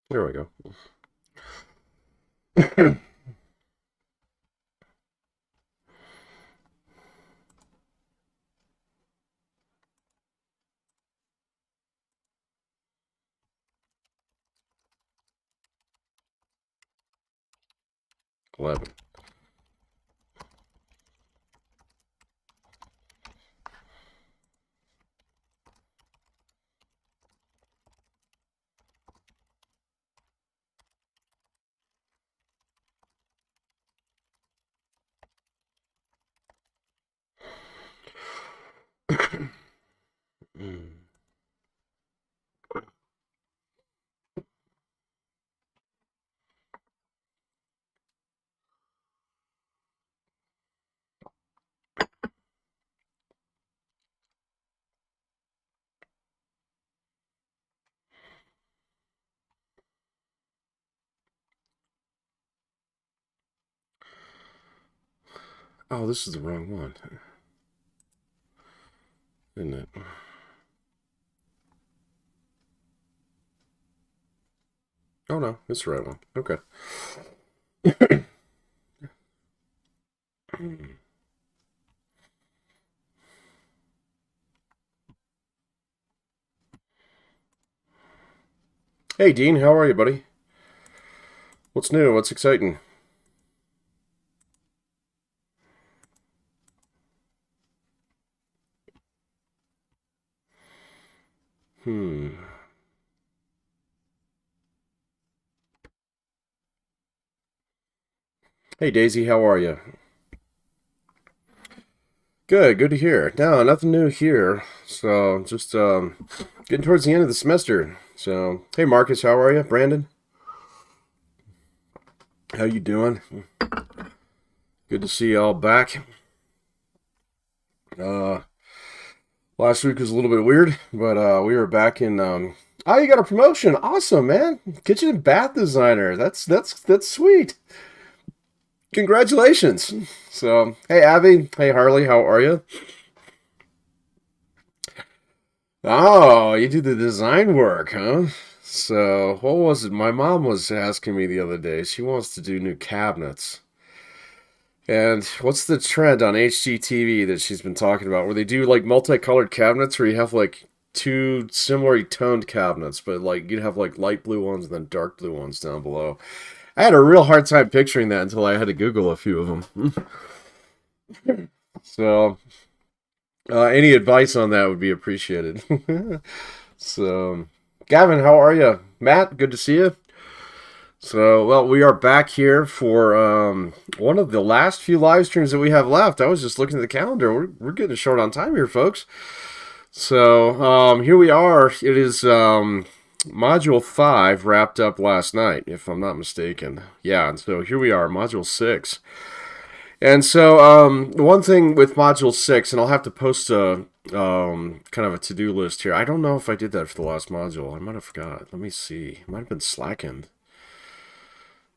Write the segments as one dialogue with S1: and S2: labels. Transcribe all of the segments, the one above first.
S1: There we go. Eleven. Oh, this is the wrong one, isn't it? Oh no, it's the right one. Okay. Hey Dean, how are you, buddy? What's new? What's exciting? Hmm. Hey Daisy, how are you? Good to hear. No, nothing new here. So just getting towards the end of the semester. So hey Marcus, how are you? Brandon, how you doing? Good to see you all back. Uh, Last week was a little bit weird, but we were back in. Oh, you got a promotion! Awesome, man! Kitchen and bath designer. That's sweet. Congratulations. So hey Abby, hey Harley, how are you? Oh, you do the design work, huh? So, what was it? My mom was asking me the other day. She wants to do new cabinets. And what's the trend on HGTV that she's been talking about where they do like multicolored cabinets where you have like two similarly toned cabinets, but like you'd have like light blue ones and then dark blue ones down below. I had a real hard time picturing that until I had to Google a few of them. So, any advice on that would be appreciated. So, Gavin, how are you? Matt, good to see you. So, well, we are back here for one of the last few live streams that we have left. I was just looking at the calendar. We're getting short on time here, folks. So, here we are. It is Module 5 wrapped up last night, if I'm not mistaken. Yeah, and so here we are, Module 6. And so, one thing with Module 6, and I'll have to post a kind of a to-do list here. I don't know if I did that for the last module. I might have forgot. Let me see. Might have been slacking.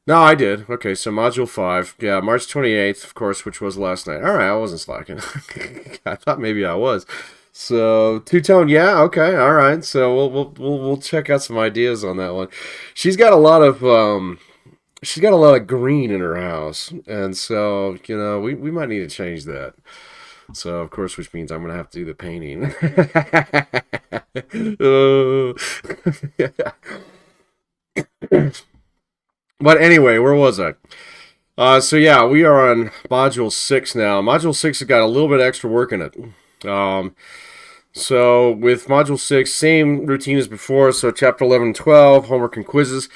S1: No, I did. Okay, so Module 5. Yeah, March 28th, of course, which was last night. All right, I wasn't slacking. I thought maybe I was. So, two-tone, yeah, okay, all right. So we'll check out some ideas on that one. She's got a lot of green in her house, and so we might need to change that. So of course, which means I'm gonna have to do the painting. But anyway, where was I? So yeah, we are on Module 6 now. Module 6 has got a little bit extra work in it. So with Module 6, same routine as before. So Chapter 11 and 12, homework and quizzes.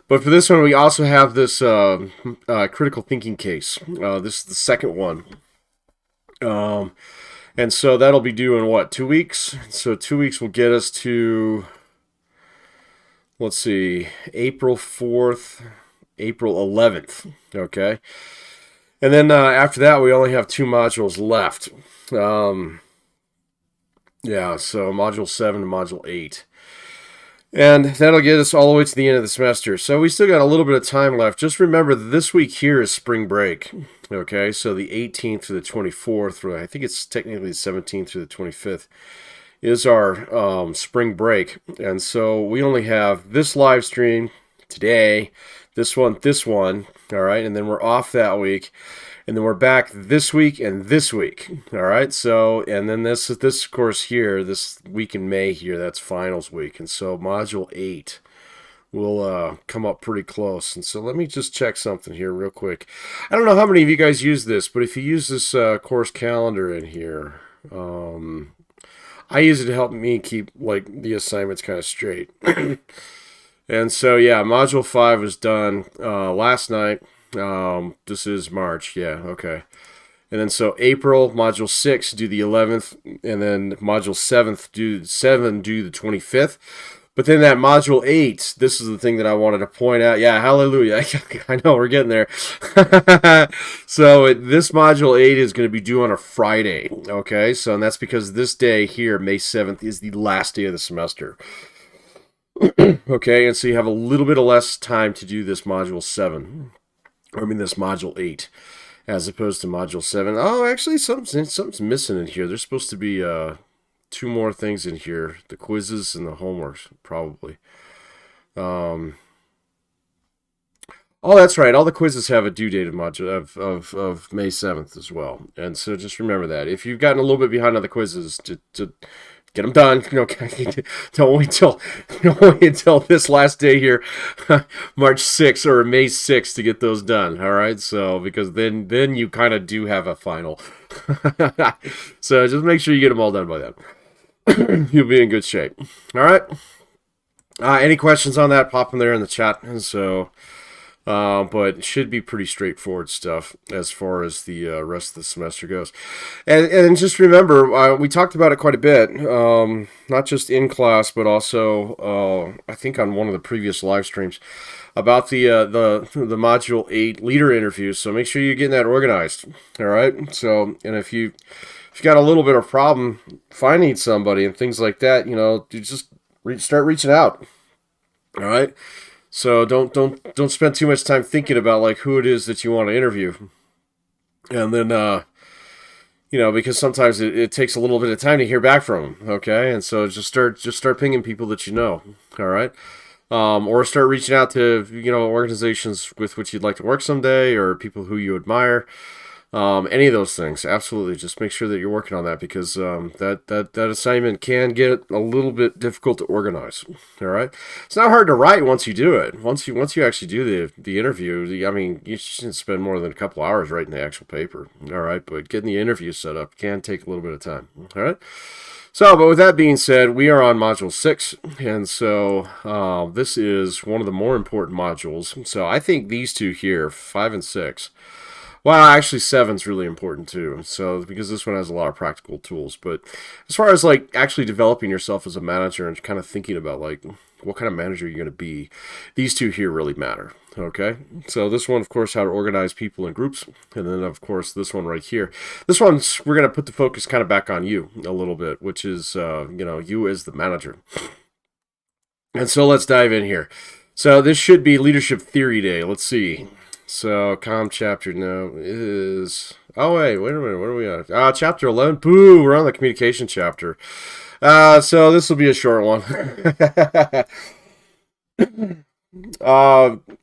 S1: But for this one, we also have this critical thinking case. This is the second one. And so that'll be due in what, 2 weeks? So 2 weeks will get us to, let's see, April 4th, April 11th. Okay. And then after that, we only have two modules left. Yeah, so Module 7 and Module 8. And that'll get us all the way to the end of the semester. So we still got a little bit of time left. Just remember that this week here is spring break. Okay, so the 18th through the 24th, or I think it's technically the 17th through the 25th, is our spring break. And so we only have this live stream today, this one, all right, and then we're off that week, and then we're back this week and this week, all right. So, and then this course here, this week in May here, that's finals week, and so module 8 will come up pretty close. And so let me just check something here real quick. I don't know how many of you guys use this, but if you use this course calendar in here, I use it to help me keep like the assignments kind of straight. And so yeah, module 5 was done last night. This is March, yeah, okay. And then so April, module 6 do the 11th, and then module 7 do the 25th. But then that module 8, this is the thing that I wanted to point out. Yeah, hallelujah. I know, we're getting there. So this module 8 is going to be due on a Friday. Okay, so and that's because this day here, May 7th, is the last day of the semester. Okay, and so you have a little bit of less time to do this module 7. I mean this module 8, as opposed to module 7. Oh, actually, something's missing in here. There's supposed to be 2 more things in here, the quizzes and the homeworks, probably. Oh, that's right. All the quizzes have a due date of May 7th as well. And so just remember that. If you've gotten a little bit behind on the quizzes, to get them done. Don't wait until this last day here, March 6th or May 6th to get those done. All right. So because then you kind of do have a final. So just make sure you get them all done by then. You'll be in good shape. All right. Any questions on that? Pop them there in the chat. And so, but it should be pretty straightforward stuff as far as the rest of the semester goes. And just remember, we talked about it quite a bit, not just in class, but also I think on one of the previous live streams about the module 8 leader interviews. So make sure you're getting that organized. All right. So, and if you got a little bit of problem finding somebody and things like that, you just start reaching out. All right. So don't spend too much time thinking about like who it is that you want to interview. And then, because sometimes it takes a little bit of time to hear back from them. Okay. And so just start pinging people that you know. All right. Or start reaching out to, organizations with which you'd like to work someday, or people who you admire. Any of those things, absolutely. Just make sure that you're working on that, because that assignment can get a little bit difficult to organize. All right, it's not hard to write once you do it. Once you actually do the interview, I mean, you shouldn't spend more than a couple hours writing the actual paper. All right, but getting the interview set up can take a little bit of time. All right. So, but with that being said, we are on module 6, and so this is one of the more important modules. So I think these two here, 5 and 6. Well, actually, 7's really important too. So, because this one has a lot of practical tools. But as far as like actually developing yourself as a manager and kind of thinking about like what kind of manager you're going to be, these two here really matter. Okay. So this one, of course, how to organize people in groups, and then of course this one right here. This one's we're going to put the focus kind of back on you a little bit, which is you as the manager. And so let's dive in here. So this should be Leadership Theory Day. Let's see. So, chapter, no, is... Oh, wait a minute, what are we on? Chapter 11. Boo, we're on the communication chapter. So this will be a short one.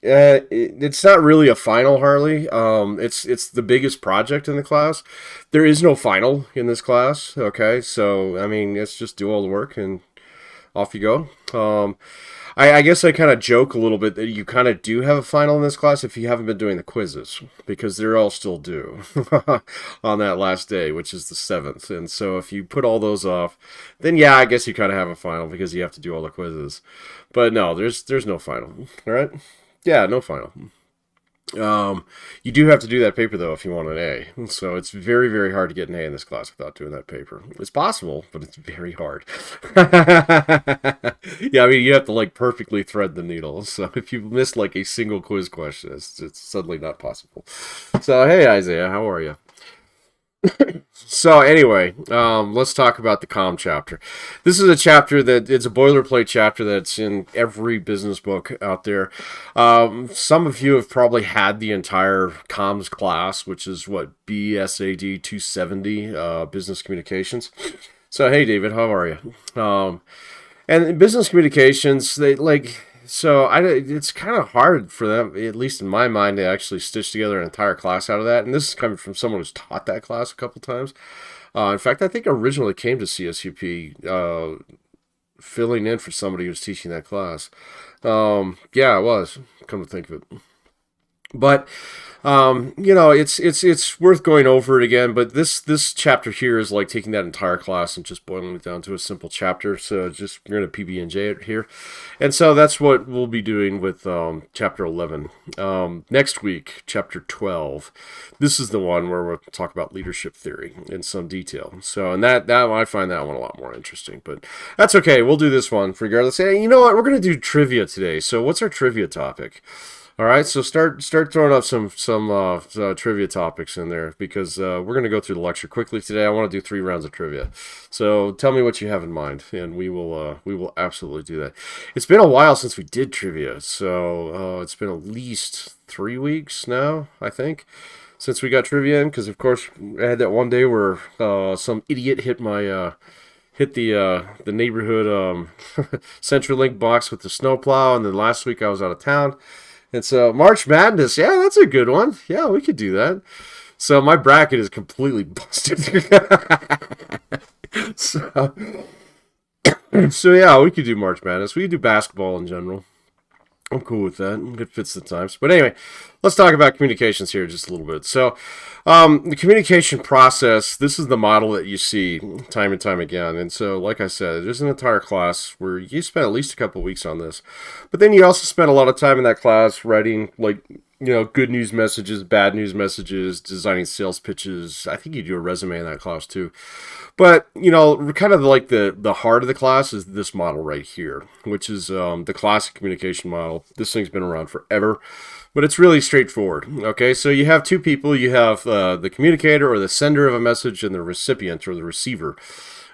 S1: It's not really a final, Harley. It's the biggest project in the class. There is no final in this class, okay? So, I mean, let's just do all the work and off you go. I guess I kind of joke a little bit that you kind of do have a final in this class if you haven't been doing the quizzes, because they're all still due on that last day, which is the 7th. And so if you put all those off, then yeah, I guess you kind of have a final because you have to do all the quizzes. But no, there's no final. All right? Yeah, no final. You do have to do that paper, though, if you want an A. So it's very, very hard to get an A in this class without doing that paper. It's possible, but it's very hard. Yeah, I mean, you have to, like, perfectly thread the needle. So if you miss, like, a single quiz question, it's suddenly not possible. So, hey, Isaiah, how are you? So anyway, let's talk about the comm chapter. This is a chapter it's a boilerplate chapter that's in every business book out there. Some of you have probably had the entire comms class, which is what, BSAD 270, business communications. So hey, David, how are you? And in business communications, So it's kind of hard for them, at least in my mind, to actually stitch together an entire class out of that. And this is coming from someone who's taught that class a couple times. In fact, I think I originally came to CSUP filling in for somebody who was teaching that class. Yeah, I was, come to think of it. But it's worth going over it again. But this chapter here is like taking that entire class and just boiling it down to a simple chapter. So just we're going to PB&J it here, and so that's what we'll be doing with chapter 11. Next week, chapter 12. This is the one where we'll talk about leadership theory in some detail. So and that I find that one a lot more interesting. But that's okay. We'll do this one regardless. Hey, you know what? We're going to do trivia today. So what's our trivia topic? All right, so start throwing up some trivia topics in there, because we're going to go through the lecture quickly today. I want to do 3 rounds of trivia. So tell me what you have in mind, and we will absolutely do that. It's been a while since we did trivia, so it's been at least 3 weeks now, I think, since we got trivia in, because of course I had that one day where some idiot hit the neighborhood CenturyLink box with the snowplow, and then last week I was out of town. And so March Madness, yeah, that's a good one. Yeah, we could do that. So my bracket is completely busted. so yeah, we could do March Madness. We could do basketball in general. I'm cool with that. It fits the times. But anyway, let's talk about communications here just a little bit. So the communication process, this is the model that you see time and time again. And so, like I said, there's an entire class where you spend at least a couple weeks on this. But then you also spend a lot of time in that class writing, like, good news messages, bad news messages, designing sales pitches. I think you do a resume in that class too. But, kind of like the heart of the class is this model right here, which is the classic communication model. This thing's been around forever, but it's really straightforward. Okay, so you have 2 people. You have the communicator or the sender of a message and the recipient or the receiver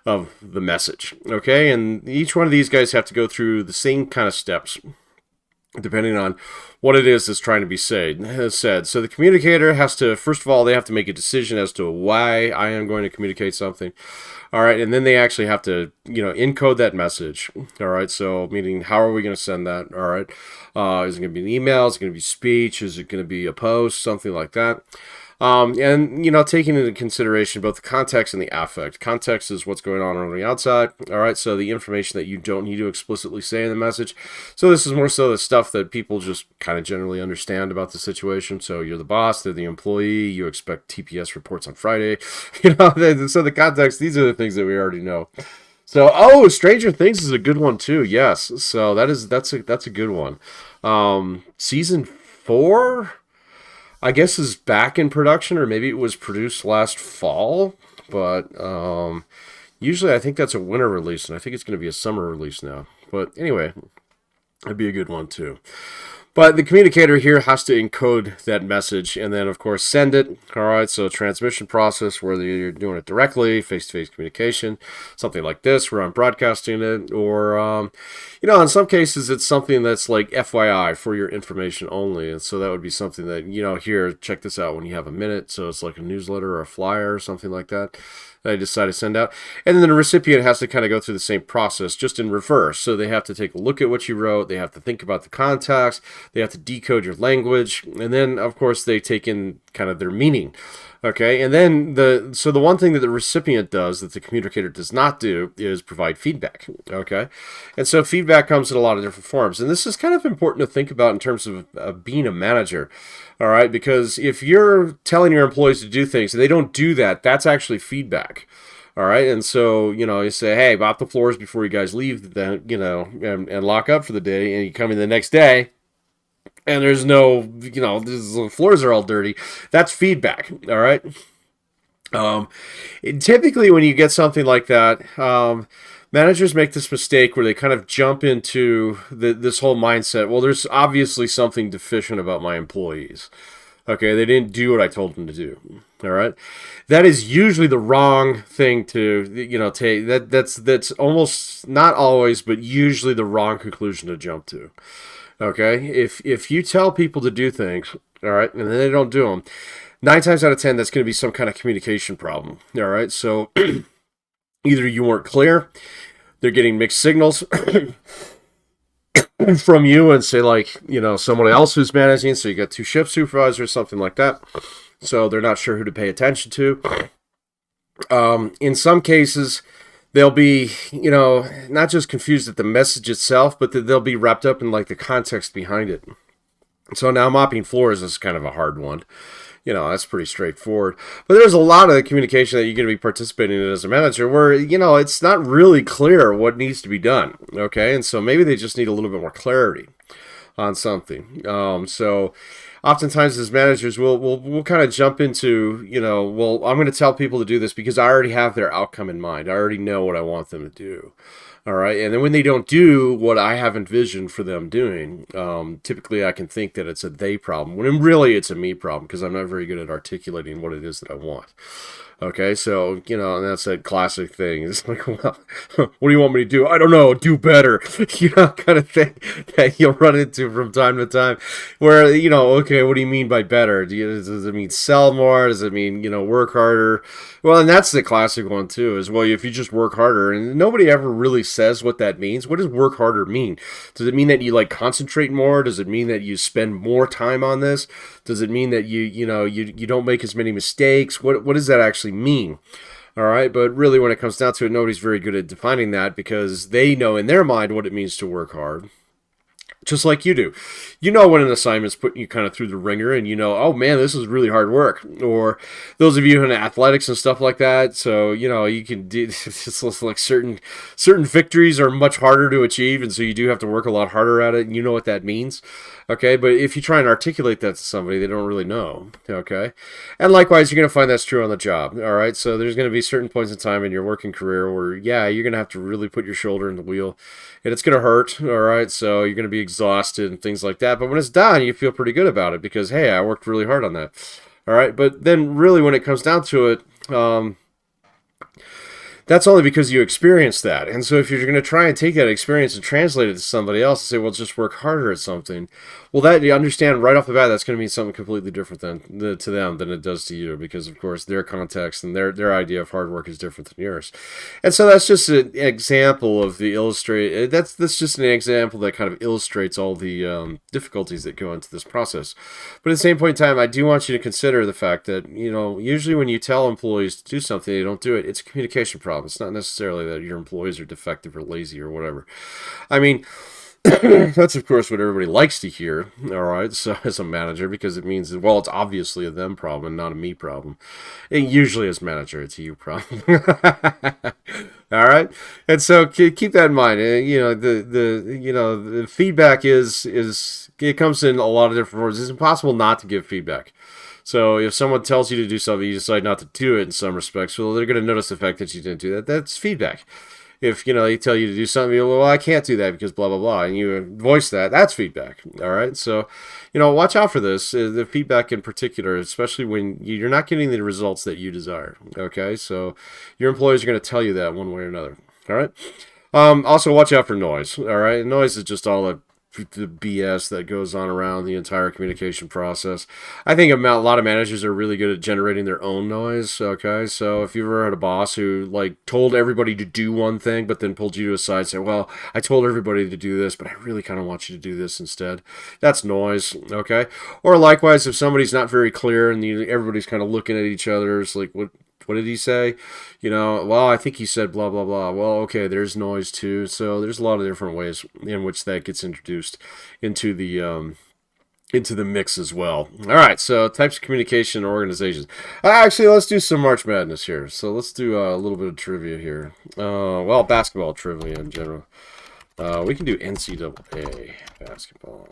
S1: of the message. Okay, and each one of these guys have to go through the same kind of steps, depending on what it is that's trying to be said. So the communicator has to, first of all, they have to make a decision as to why I am going to communicate something. All right, and then they actually have to, encode that message. All right, so meaning how are we going to send that? All right, is it going to be an email? Is it going to be speech? Is it going to be a post? Something like that. And, taking into consideration both the context and the affect. Context is what's going on the outside. All right, so the information that you don't need to explicitly say in the message. So this is more so the stuff that people just kind of generally understand about the situation. So you're the boss, they're the employee, you expect TPS reports on Friday. So the context, these are the things that we already know. So, Stranger Things is a good one too. Yes, so that's a good one. Season 4... I guess is back in production, or maybe it was produced last fall, but usually I think that's a winter release, and I think it's going to be a summer release now. But anyway, that'd be a good one too. But the communicator here has to encode that message and then, of course, send it. All right, so transmission process, whether you're doing it directly, face-to-face communication, something like this, where I'm broadcasting it, or, in some cases, it's something that's like FYI, for your information only. And so that would be something that, here, check this out when you have a minute. So it's like a newsletter or a flyer or something like that I decide to send out. And then the recipient has to kind of go through the same process, just in reverse. So they have to take a look at what you wrote. They have to think about the context. They have to decode your language. And then, of course, they take in kind of their meaning. Okay, and then the one thing that the recipient does that the communicator does not do is provide feedback. Okay, and so feedback comes in a lot of different forms, and this is kind of important to think about in terms of being a manager. All right, because if you're telling your employees to do things and they don't do that, that's actually feedback. All right, and so you say, hey, mop the floors before you guys leave, then and lock up for the day, and you come in the next day. And there's no, the floors are all dirty. That's feedback, all right? Typically, when you get something like that, managers make this mistake where they kind of jump into this whole mindset. Well, there's obviously something deficient about my employees. Okay, they didn't do what I told them to do. All right, that is usually the wrong thing to take. That's almost not always, but usually the wrong conclusion to jump to. Okay, if you tell people to do things, all right, and then they don't do them, 9 times out of 10, that's going to be some kind of communication problem. All right, so either you weren't clear, they're getting mixed signals, from you and say, like, you know, someone else who's managing. So you got two shift supervisors, something like that. So they're not sure who to pay attention to. In some cases, they'll be, you know, not just confused at the message itself, but they'll be wrapped up in like the context behind it. So now mopping floors is kind of a hard one. You know, that's pretty straightforward. But there's a lot of the communication that you're going to be participating in as a manager where, you know, it's not really clear what needs to be done. Okay. And so maybe they just need a little bit more clarity on something. So oftentimes as managers, we'll kind of jump into, you know, well, I'm going to tell people to do this because I already have their outcome in mind. I already know what I want them to do. All right. And then when they don't do what I have envisioned for them doing, typically I can think that it's a they problem, when really it's a me problem because I'm not very good at articulating what it is that I want. Okay, so, you know, and that's that classic thing. It's like, well, what do you want me to do? I don't know, do better. You know, kind of thing that you'll run into from time to time. Where, you know, okay, what do you mean by better? Does it mean sell more? Does it mean, you know, work harder? Well, and that's the classic one, too, is, well, if you just work harder, and nobody ever really says what that means. What does work harder mean? Does it mean that you, like, concentrate more? Does it mean that you spend more time on this? Does it mean that you don't make as many mistakes? What does that actually mean? All right, but really when it comes down to it, nobody's very good at defining that because they know in their mind what it means to work hard. Just like you do. You know when an assignment's putting you kind of through the ringer and you know, oh man, this is really hard work. Or those of you in athletics and stuff like that, so, you know, you can do, it's like certain victories are much harder to achieve, and so you do have to work a lot harder at it, and you know what that means. Okay, but if you try and articulate that to somebody, they don't really know. Okay, and likewise, you're going to find that's true on the job. All right, so there's going to be certain points in time in your working career where, yeah, you're going to have to really put your shoulder in the wheel, and it's going to hurt. All right, so you're going to be exhausted and things like that. But when it's done, you feel pretty good about it because, hey, I worked really hard on that. All right, but then really when it comes down to it, that's only because you experienced that. And so if you're going to try and take that experience and translate it to somebody else and say, well, just work harder at something, well, that you understand right off the bat, that's going to mean something completely different to them than it does to you, because of course their context and their idea of hard work is different than yours. And so that's just an example of the illustrate. That's just an example that kind of illustrates all the difficulties that go into this process. But at the same point in time, I do want you to consider the fact that, you know, usually when you tell employees to do something, they don't do it. It's a communication problem. It's not necessarily that your employees are defective or lazy or whatever. I mean, that's of course what everybody likes to hear, all right, so as a manager, because it means, well, it's obviously a them problem, not a me problem. And usually as manager, it's a you problem. All right, and so keep that in mind. You know, the feedback is it comes in a lot of different forms. It's impossible not to give feedback. So if someone tells you to do something, you decide not to do it in some respects, well, they're going to notice the fact that you didn't do that. That's feedback. If, you know, they tell you to do something, you go, well, I can't do that because blah, blah, blah, and you voice that, that's feedback. All right. So, you know, watch out for this, the feedback in particular, especially when you're not getting the results that you desire. Okay. So your employees are going to tell you that one way or another. All right. Also watch out for noise. All right. Noise is just all the BS that goes on around the entire communication process. I think a lot of managers are really good at generating their own noise. Okay, so if you've ever had a boss who like told everybody to do one thing, but then pulled you to a side and said, "Well, I told everybody to do this, but I really kind of want you to do this instead," that's noise. Okay, or likewise, if somebody's not very clear and everybody's kind of looking at each other, it's like, what did he say? You know, well, I think he said blah, blah, blah. Well, okay, there's noise too. So there's a lot of different ways in which that gets introduced into the mix as well. All right, so types of communication and organizations. Actually, let's do some March Madness here. So let's do a little bit of trivia here. Well, basketball trivia in general. We can do NCAA basketball.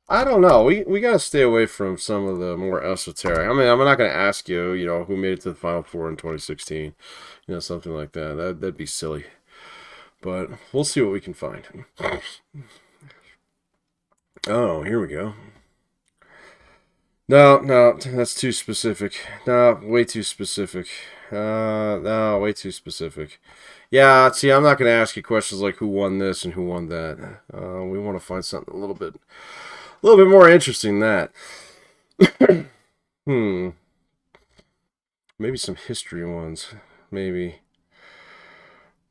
S1: I don't know. We got to stay away from some of the more esoteric. I mean, I'm not going to ask you, you know, who made it to the Final Four in 2016. You know, something like that. That'd be silly. But we'll see what we can find. Oh, here we go. No, that's too specific. No, way too specific. No, way too specific. Yeah, see, I'm not going to ask you questions like who won this and who won that. We want to find something a little bit more interesting than that. Maybe some history ones. Maybe.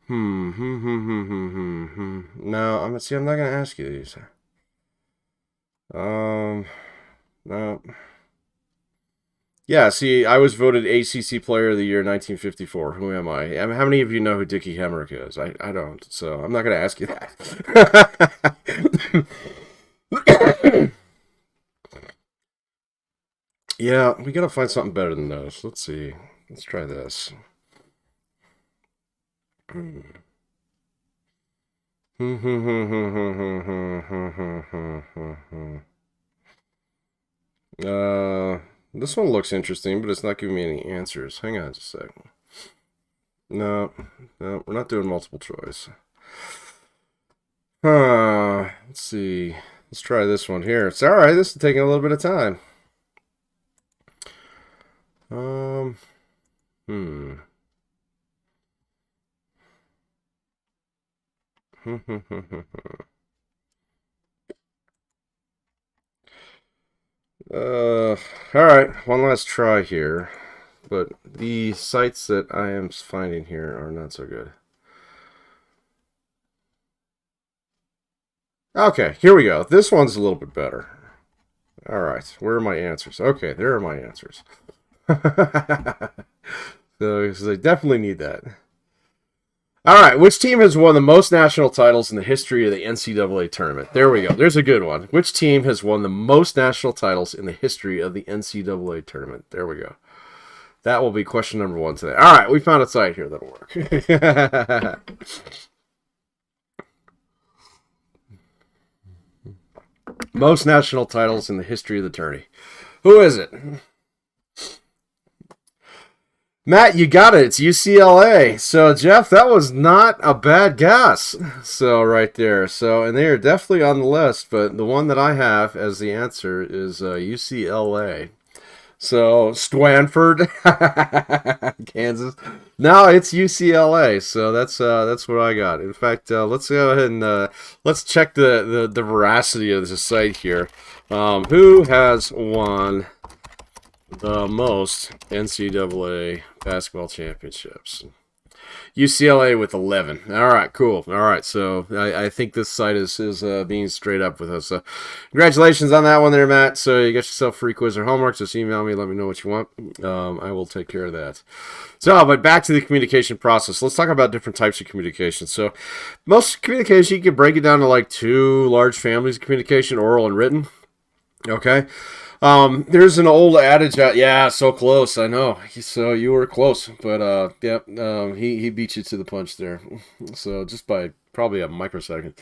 S1: No, I'm not gonna ask you these. Um, no. Yeah, see, I was voted ACC Player of the Year 1954. Who am I? How many of you know who Dickie Hemrick is? I don't, so I'm not going to ask you that. Yeah, we got to find something better than those. Let's see. Let's try this. uh, this one looks interesting, but it's not giving me any answers. Hang on just a second. No, no, we're not doing multiple choice. Let's see. Let's try this one here. It's all right. This is taking a little bit of time. Hmm. All right. One last try here. But the sites that I am finding here are not so good. Okay, here we go. This one's a little bit better. All right, where are my answers? Okay, there are my answers. So I definitely need that. All right, which team has won the most national titles in the history of the NCAA tournament? There we go. There's a good one. Which team has won the most national titles in the history of the NCAA tournament? There we go. That will be question number 1 today. All right, we found a site here that'll work. Most national titles in the history of the tourney. Who is it? Matt, you got it. It's UCLA. So, Jeff, that was not a bad guess. So, right there. So, and they are definitely on the list, but the one that I have as the answer is UCLA. So, Stanford, Kansas. No, it's UCLA. So that's what I got. In fact, let's go ahead and let's check the veracity of this site here. Who has won the most NCAA basketball championships? UCLA with 11. All right, cool. All right, so I think this site is being straight up with us. So congratulations on that one there, Matt. So you got yourself free quiz or homework. Just email me, let me know what you want. I will take care of that. So, but back to the communication process. Let's talk about different types of communication. So most communication, you can break it down to like 2 large families of communication, oral and written. Okay. There's an old adage out. Yeah, so close. I know. So you were close, but yep. He beat you to the punch there. So just by probably a microsecond,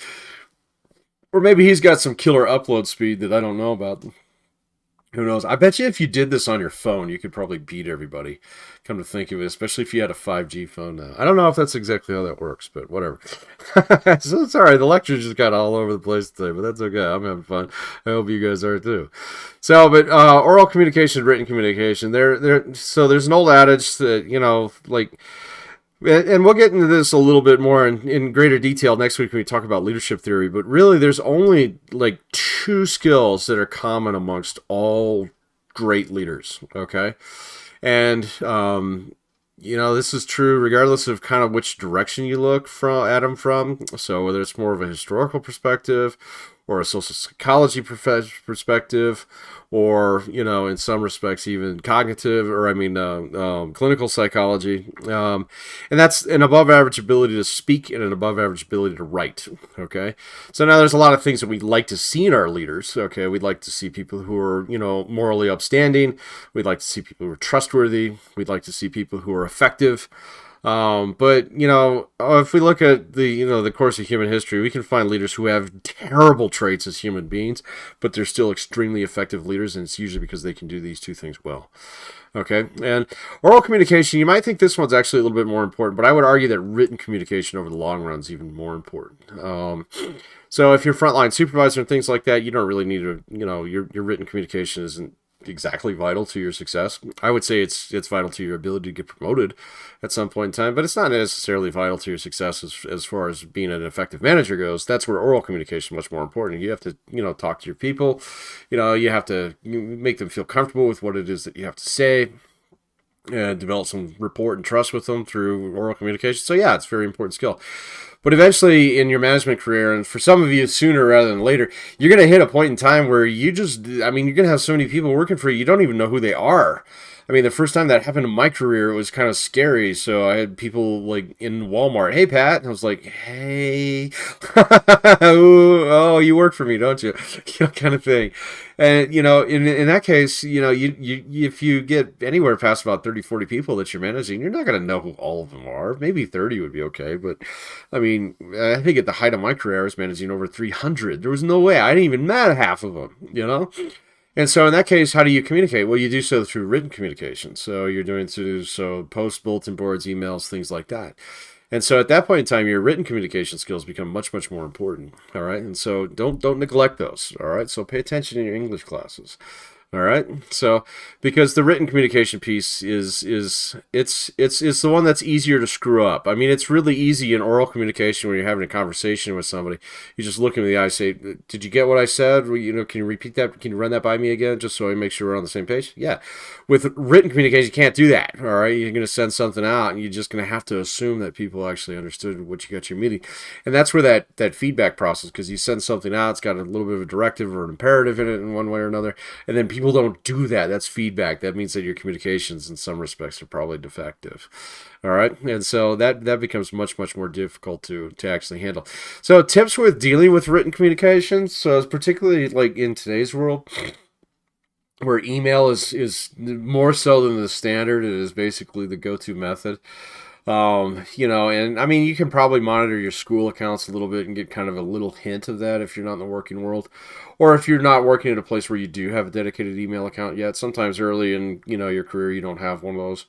S1: or maybe he's got some killer upload speed that I don't know about. Who knows? I bet you if you did this on your phone, you could probably beat everybody. Come to think of it, especially if you had a 5G phone now. I don't know if that's exactly how that works, but whatever. So it's all right. The lecture just got all over the place today, but that's okay. I'm having fun. I hope you guys are too. So, but oral communication, written communication. So there's an old adage that, you know, like, and we'll get into this a little bit more in greater detail next week when we talk about leadership theory, but really there's only like 2 skills that are common amongst all great leaders, okay? And, you know, this is true regardless of kind of which direction you look at them from. So whether it's more of a historical perspective or a social psychology perspective, or, you know, in some respects even cognitive, or clinical psychology, and that's an above average ability to speak and an above average ability to write. Okay, so now there's a lot of things that we'd like to see in our leaders. Okay, we'd like to see people who are, you know, morally upstanding. We'd like to see people who are trustworthy. We'd like to see people who are effective. But, you know, if we look at the course of human history, we can find leaders who have terrible traits as human beings, but they're still extremely effective leaders, and it's usually because they can do these 2 things well. Okay, and oral communication, you might think this one's actually a little bit more important, but I would argue that written communication over the long run is even more important. So if you're frontline supervisor and things like that, you don't really need to, you know, your written communication isn't exactly vital to your success. I would say it's vital to your ability to get promoted at some point in time, but it's not necessarily vital to your success as far as being an effective manager goes. That's where oral communication is much more important. You have to, you know, talk to your people. You know, you have to make them feel comfortable with what it is that you have to say. and develop some rapport and trust with them through oral communication. So yeah, it's a very important skill. But eventually in your management career, and for some of you sooner rather than later, you're going to hit a point in time where you're going to have so many people working for you, you don't even know who they are. I mean, the first time that happened in my career, it was kind of scary. So I had people like in Walmart, "Hey, Pat," and I was like, "Hey, oh, you work for me, don't you?" Kind of thing. And in that case, you if you get anywhere past about 30, 40 people that you're managing, you're not going to know who all of them are. Maybe 30 would be okay, but I mean, I think at the height of my career, I was managing over 300. There was no way I didn't even met half of them. And so in that case, how do you communicate? Well, you do so through written communication. So you're doing post, bulletin boards, emails, things like that. And so at that point in time, your written communication skills become much, much more important. All right. And so don't neglect those. All right. So pay attention in your English classes. All right. So because the written communication piece is it's the one that's easier to screw up. I mean, it's really easy in oral communication when you're having a conversation with somebody. You just look them in the eye, say, "Did you get what I said? Well, can you repeat that? Can you run that by me again, just so I make sure we're on the same page?" Yeah. With written communication, you can't do that. All right. You're going to send something out, and you're just going to have to assume that people actually understood what you got your meeting, and that's where that feedback process, because you send something out, it's got a little bit of a directive or an imperative in it in one way or another, and then people don't do that. That's feedback. That means that your communications in some respects are probably defective. All right. And so that becomes much, much more difficult to actually handle. So tips with dealing with written communication. So particularly like in today's world, where email is more so than the standard, it is basically the go-to method. And I mean, you can probably monitor your school accounts a little bit and get kind of a little hint of that if you're not in the working world, or if you're not working at a place where you do have a dedicated email account yet. Sometimes early in your career, you don't have one of those.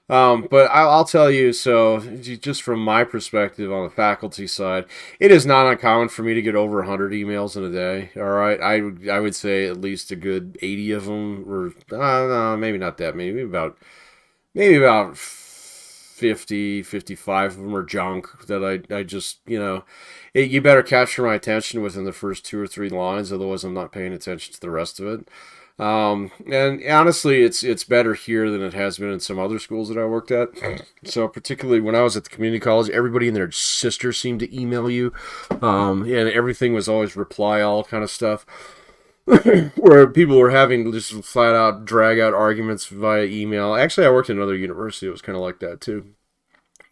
S1: But I'll tell you, so just from my perspective on the faculty side, it is not uncommon for me to get over 100 emails in a day. All right, I would say at least a good 80 of them, or no, maybe not that many, maybe about 50, 55 of them are junk that I just, you better capture my attention within the first 2 or 3 lines, otherwise I'm not paying attention to the rest of it. And honestly, it's better here than it has been in some other schools that I worked at. So particularly when I was at the community college, everybody and their sister seemed to email you, and everything was always reply all kind of stuff. Where people were having just flat out drag out arguments via email. Actually, I worked at another university. It was kind of like that too.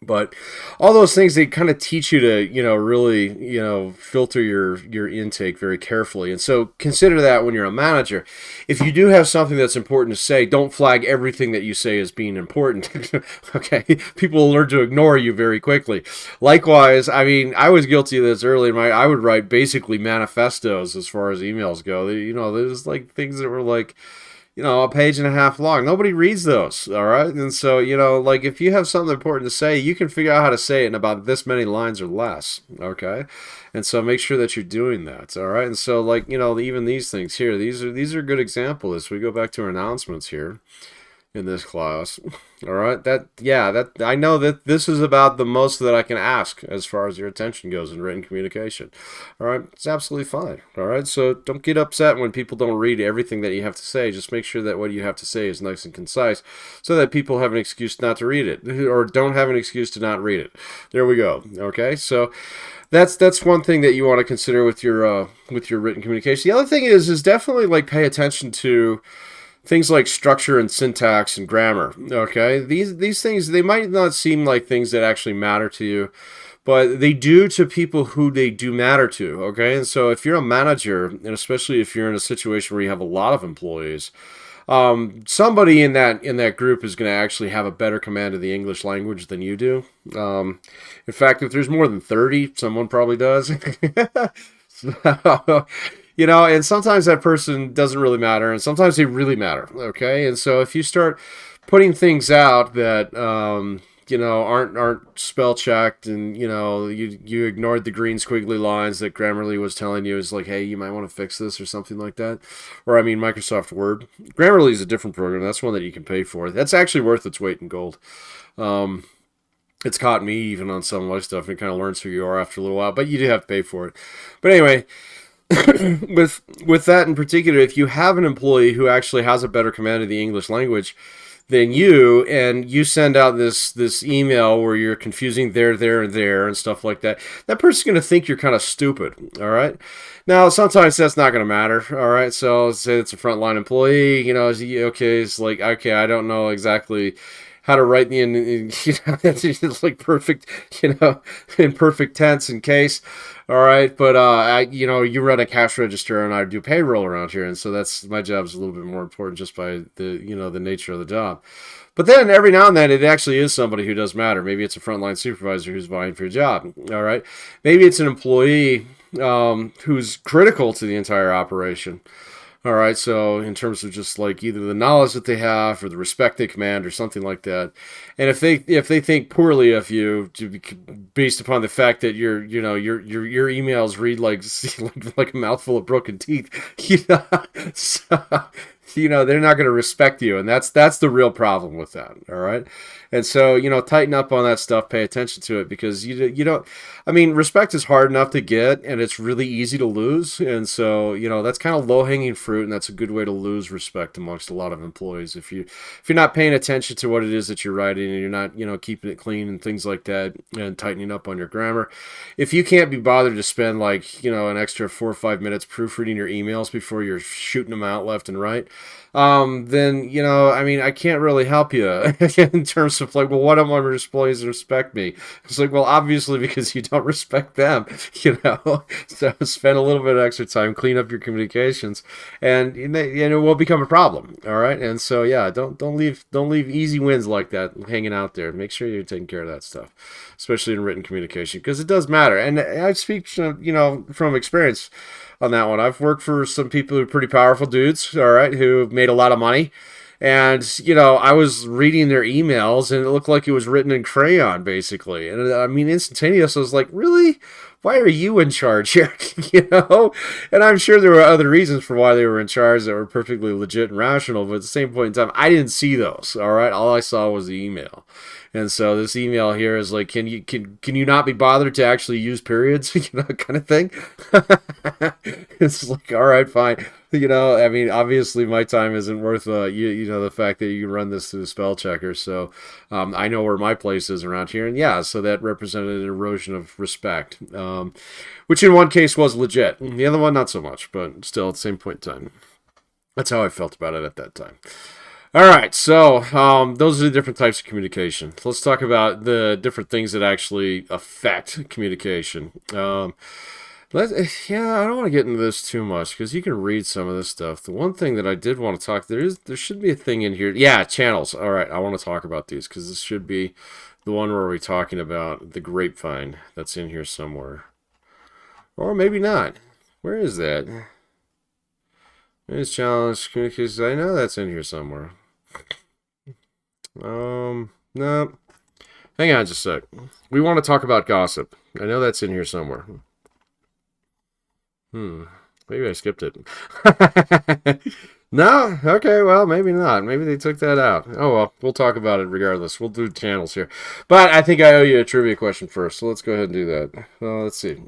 S1: But all those things, they kind of teach you to, really, filter your intake very carefully. And so consider that when you're a manager. If you do have something that's important to say, don't flag everything that you say as being important. Okay? People will learn to ignore you very quickly. Likewise, I mean, I was guilty of this early. I would write basically manifestos as far as emails go. There's like things that were like, a page and a half long. Nobody reads those, all right? And so, like if you have something important to say, you can figure out how to say it in about this many lines or less, okay? And so make sure that you're doing that, all right? And so, like, even these things here, these are good examples. As we go back to our announcements here in this class, all right? That I know that this is about the most that I can ask as far as your attention goes in written communication, all right? It's absolutely fine, all right? So don't get upset when people don't read everything that you have to say. Just make sure that what you have to say is nice and concise so that people have an excuse not to read it, or don't have an excuse to not read it. There we go, okay? So that's one thing that you want to consider with your written communication. The other thing is definitely like pay attention to things like structure and syntax and grammar, okay? These things, they might not seem like things that actually matter to you, but they do to people who they do matter to, okay? And so if you're a manager, and especially if you're in a situation where you have a lot of employees, somebody in that group is going to actually have a better command of the English language than you do. In fact, if there's more than 30, someone probably does. So, and sometimes that person doesn't really matter, and sometimes they really matter, okay? And so if you start putting things out that, aren't spell checked, and, you ignored the green squiggly lines that Grammarly was telling you is like, hey, you might want to fix this or something like that. Or, Microsoft Word. Grammarly is a different program. That's one that you can pay for. That's actually worth its weight in gold. It's caught me even on some of my stuff, and it kind of learns who you are after a little while, but you do have to pay for it. But anyway, with that in particular, if you have an employee who actually has a better command of the English language, than you, and you send out this email where you're confusing there, and there, and stuff like that, that person's going to think you're kind of stupid, all right? Now, sometimes that's not going to matter, all right? So, say it's a frontline employee, okay, it's like, okay, I don't know exactly how to write it's like perfect, in perfect tense in case. All right, but you run a cash register and I do payroll around here, and so that's my job is a little bit more important just by the nature of the job. But then every now and then it actually is somebody who does matter. Maybe it's a frontline supervisor who's vying for a job. All right, maybe it's an employee who's critical to the entire operation. All right, so in terms of just like either the knowledge that they have or the respect they command or something like that, and if they think poorly of you based upon the fact that your emails read like a mouthful of broken teeth, so, they're not going to respect you, and that's the real problem with that. All right, and so tighten up on that stuff, pay attention to it, because you don't. I mean, respect is hard enough to get, and it's really easy to lose, and so that's kind of low hanging fruit, and that's a good way to lose respect amongst a lot of employees if you're not paying attention to what it is that you're writing, and you're not keeping it clean and things like that, and tightening up on your grammar. If you can't be bothered to spend an extra 4 or 5 minutes proofreading your emails before you're shooting them out left and right, then I can't really help you in terms of well, what do my employees respect me? It's like, well, obviously because you don't respect them, So spend a little bit of extra time, clean up your communications, and it will become a problem. All right, and so yeah, don't leave easy wins like that hanging out there. Make sure you're taking care of that stuff, especially in written communication, because it does matter. And I speak from experience on that one. I've worked for some people who are pretty powerful dudes, all right, who have made a lot of money. And, I was reading their emails and it looked like it was written in crayon, basically. And I mean, instantaneous, I was like, really? Why are you in charge here? And I'm sure there were other reasons for why they were in charge that were perfectly legit and rational. But at the same point in time, I didn't see those, all right? All I saw was the email. And so this email here is like, can you not be bothered to actually use periods, kind of thing. It's like, all right, fine. I mean, obviously my time isn't worth the fact that you can run this through the spell checker. So I know where my place is around here, and yeah, so that represented an erosion of respect, which in one case was legit. The other one not so much, but still at the same point in time, that's how I felt about it at that time. All right, so those are the different types of communication. Let's talk about the different things that actually affect communication. I don't want to get into this too much because you can read some of this stuff. The one thing that I did want to talk, there should be a thing in here. Yeah, channels. All right, I want to talk about these because this should be the one where we're talking about the grapevine that's in here somewhere. Or maybe not. Where is that? There's challenge communications. I know that's in here somewhere. No. Hang on just a sec. We want to talk about gossip. I know that's in here somewhere. Maybe I skipped it. No? Okay, well, maybe not. Maybe they took that out. Oh, well, we'll talk about it regardless. We'll do channels here. But I think I owe you a trivia question first, so let's go ahead and do that. Well, let's see.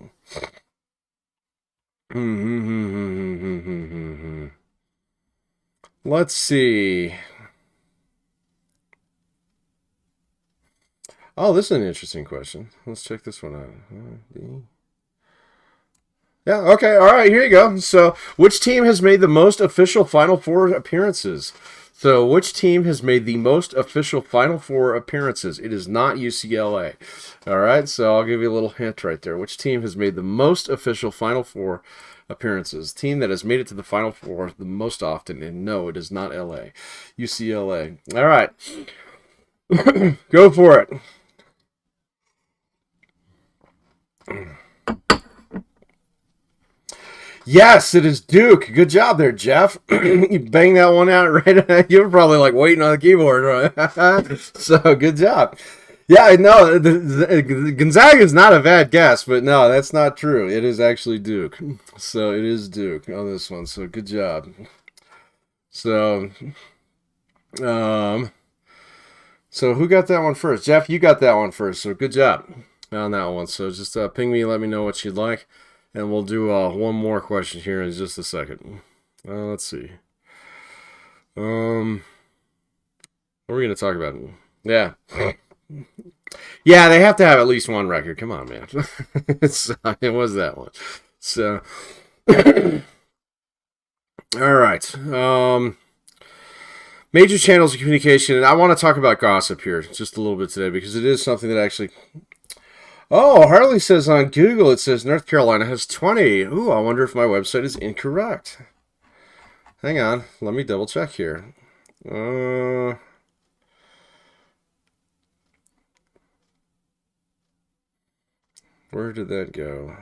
S1: Let's see. Oh, this is an interesting question. Let's check this one out. Yeah, okay, all right, here you go. So, which team has made the most official Final Four appearances? So, which team has made the most official Final Four appearances? It is not UCLA. All right, so I'll give you a little hint right there. Which team has made the most official Final Four appearances? Team that has made it to the Final Four the most often, and no, it is not LA. UCLA. All right. Go for it. Yes, it is Duke. Good job there, Jeff. You banged that one out right. You were probably like waiting on the keyboard, right? So good job. Yeah, no, Gonzaga is not a bad guess, but no, that's not true. It is actually Duke. So it is Duke on this one. So good job. So, so who got that one first? Jeff, you got that one first. So good job on that one. So just ping me, let me know what you'd like. And we'll do one more question here in just a second. Let's see. What are we going to talk about? Yeah. Yeah, they have to have at least one record. Come on, man. It was that one. So, all right. Major channels of communication, and I want to talk about gossip here just a little bit today because it is something that actually. Oh, Harley says on Google it says North Carolina has 20. Ooh, I wonder if my website is incorrect. Hang on, let me double check here. Where did that go?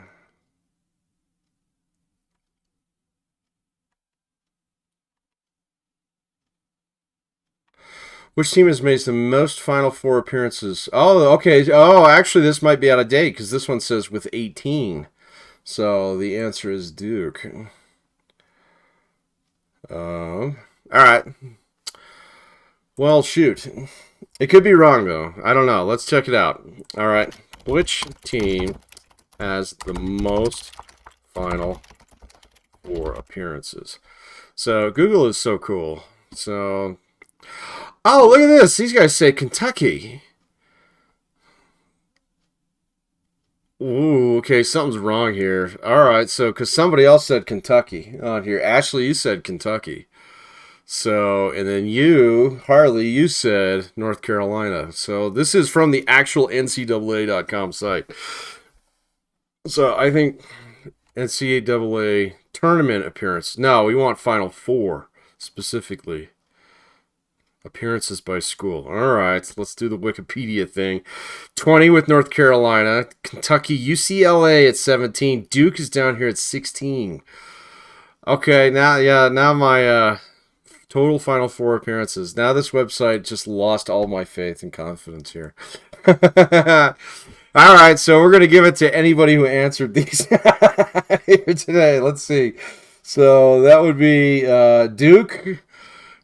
S1: Which team has made the most Final Four appearances? Oh, okay. Oh, actually, this might be out of date because this one says with 18. So the answer is Duke. All right. Well, shoot. It could be wrong, though. I don't know. Let's check it out. All right. Which team has the most Final Four appearances? So Google is so cool. So, oh, look at this. These guys say Kentucky. Ooh, okay, something's wrong here. All right, so because somebody else said Kentucky on here. Ashley, you said Kentucky. So, and then you, Harley, you said North Carolina. So this is from the actual NCAA.com site. So I think NCAA tournament appearance. No, we want Final Four specifically. Appearances by school. All right, let's do the Wikipedia thing. 20 with North Carolina. Kentucky, UCLA at 17. Duke is down here at 16. Okay, now my total Final Four appearances. Now this website just lost all my faith and confidence here. All right, so we're going to give it to anybody who answered these here today. Let's see. So that would be Duke.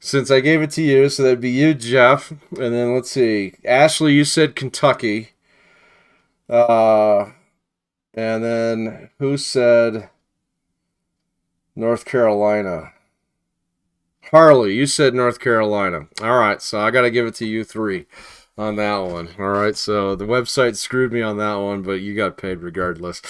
S1: Since I gave it to you, so that'd be you, Jeff. And then let's see. Ashley, you said Kentucky. And then who said North Carolina? Harley, you said North Carolina. All right, so I got to give it to you three on that one. All right, so the website screwed me on that one, but you got paid regardless.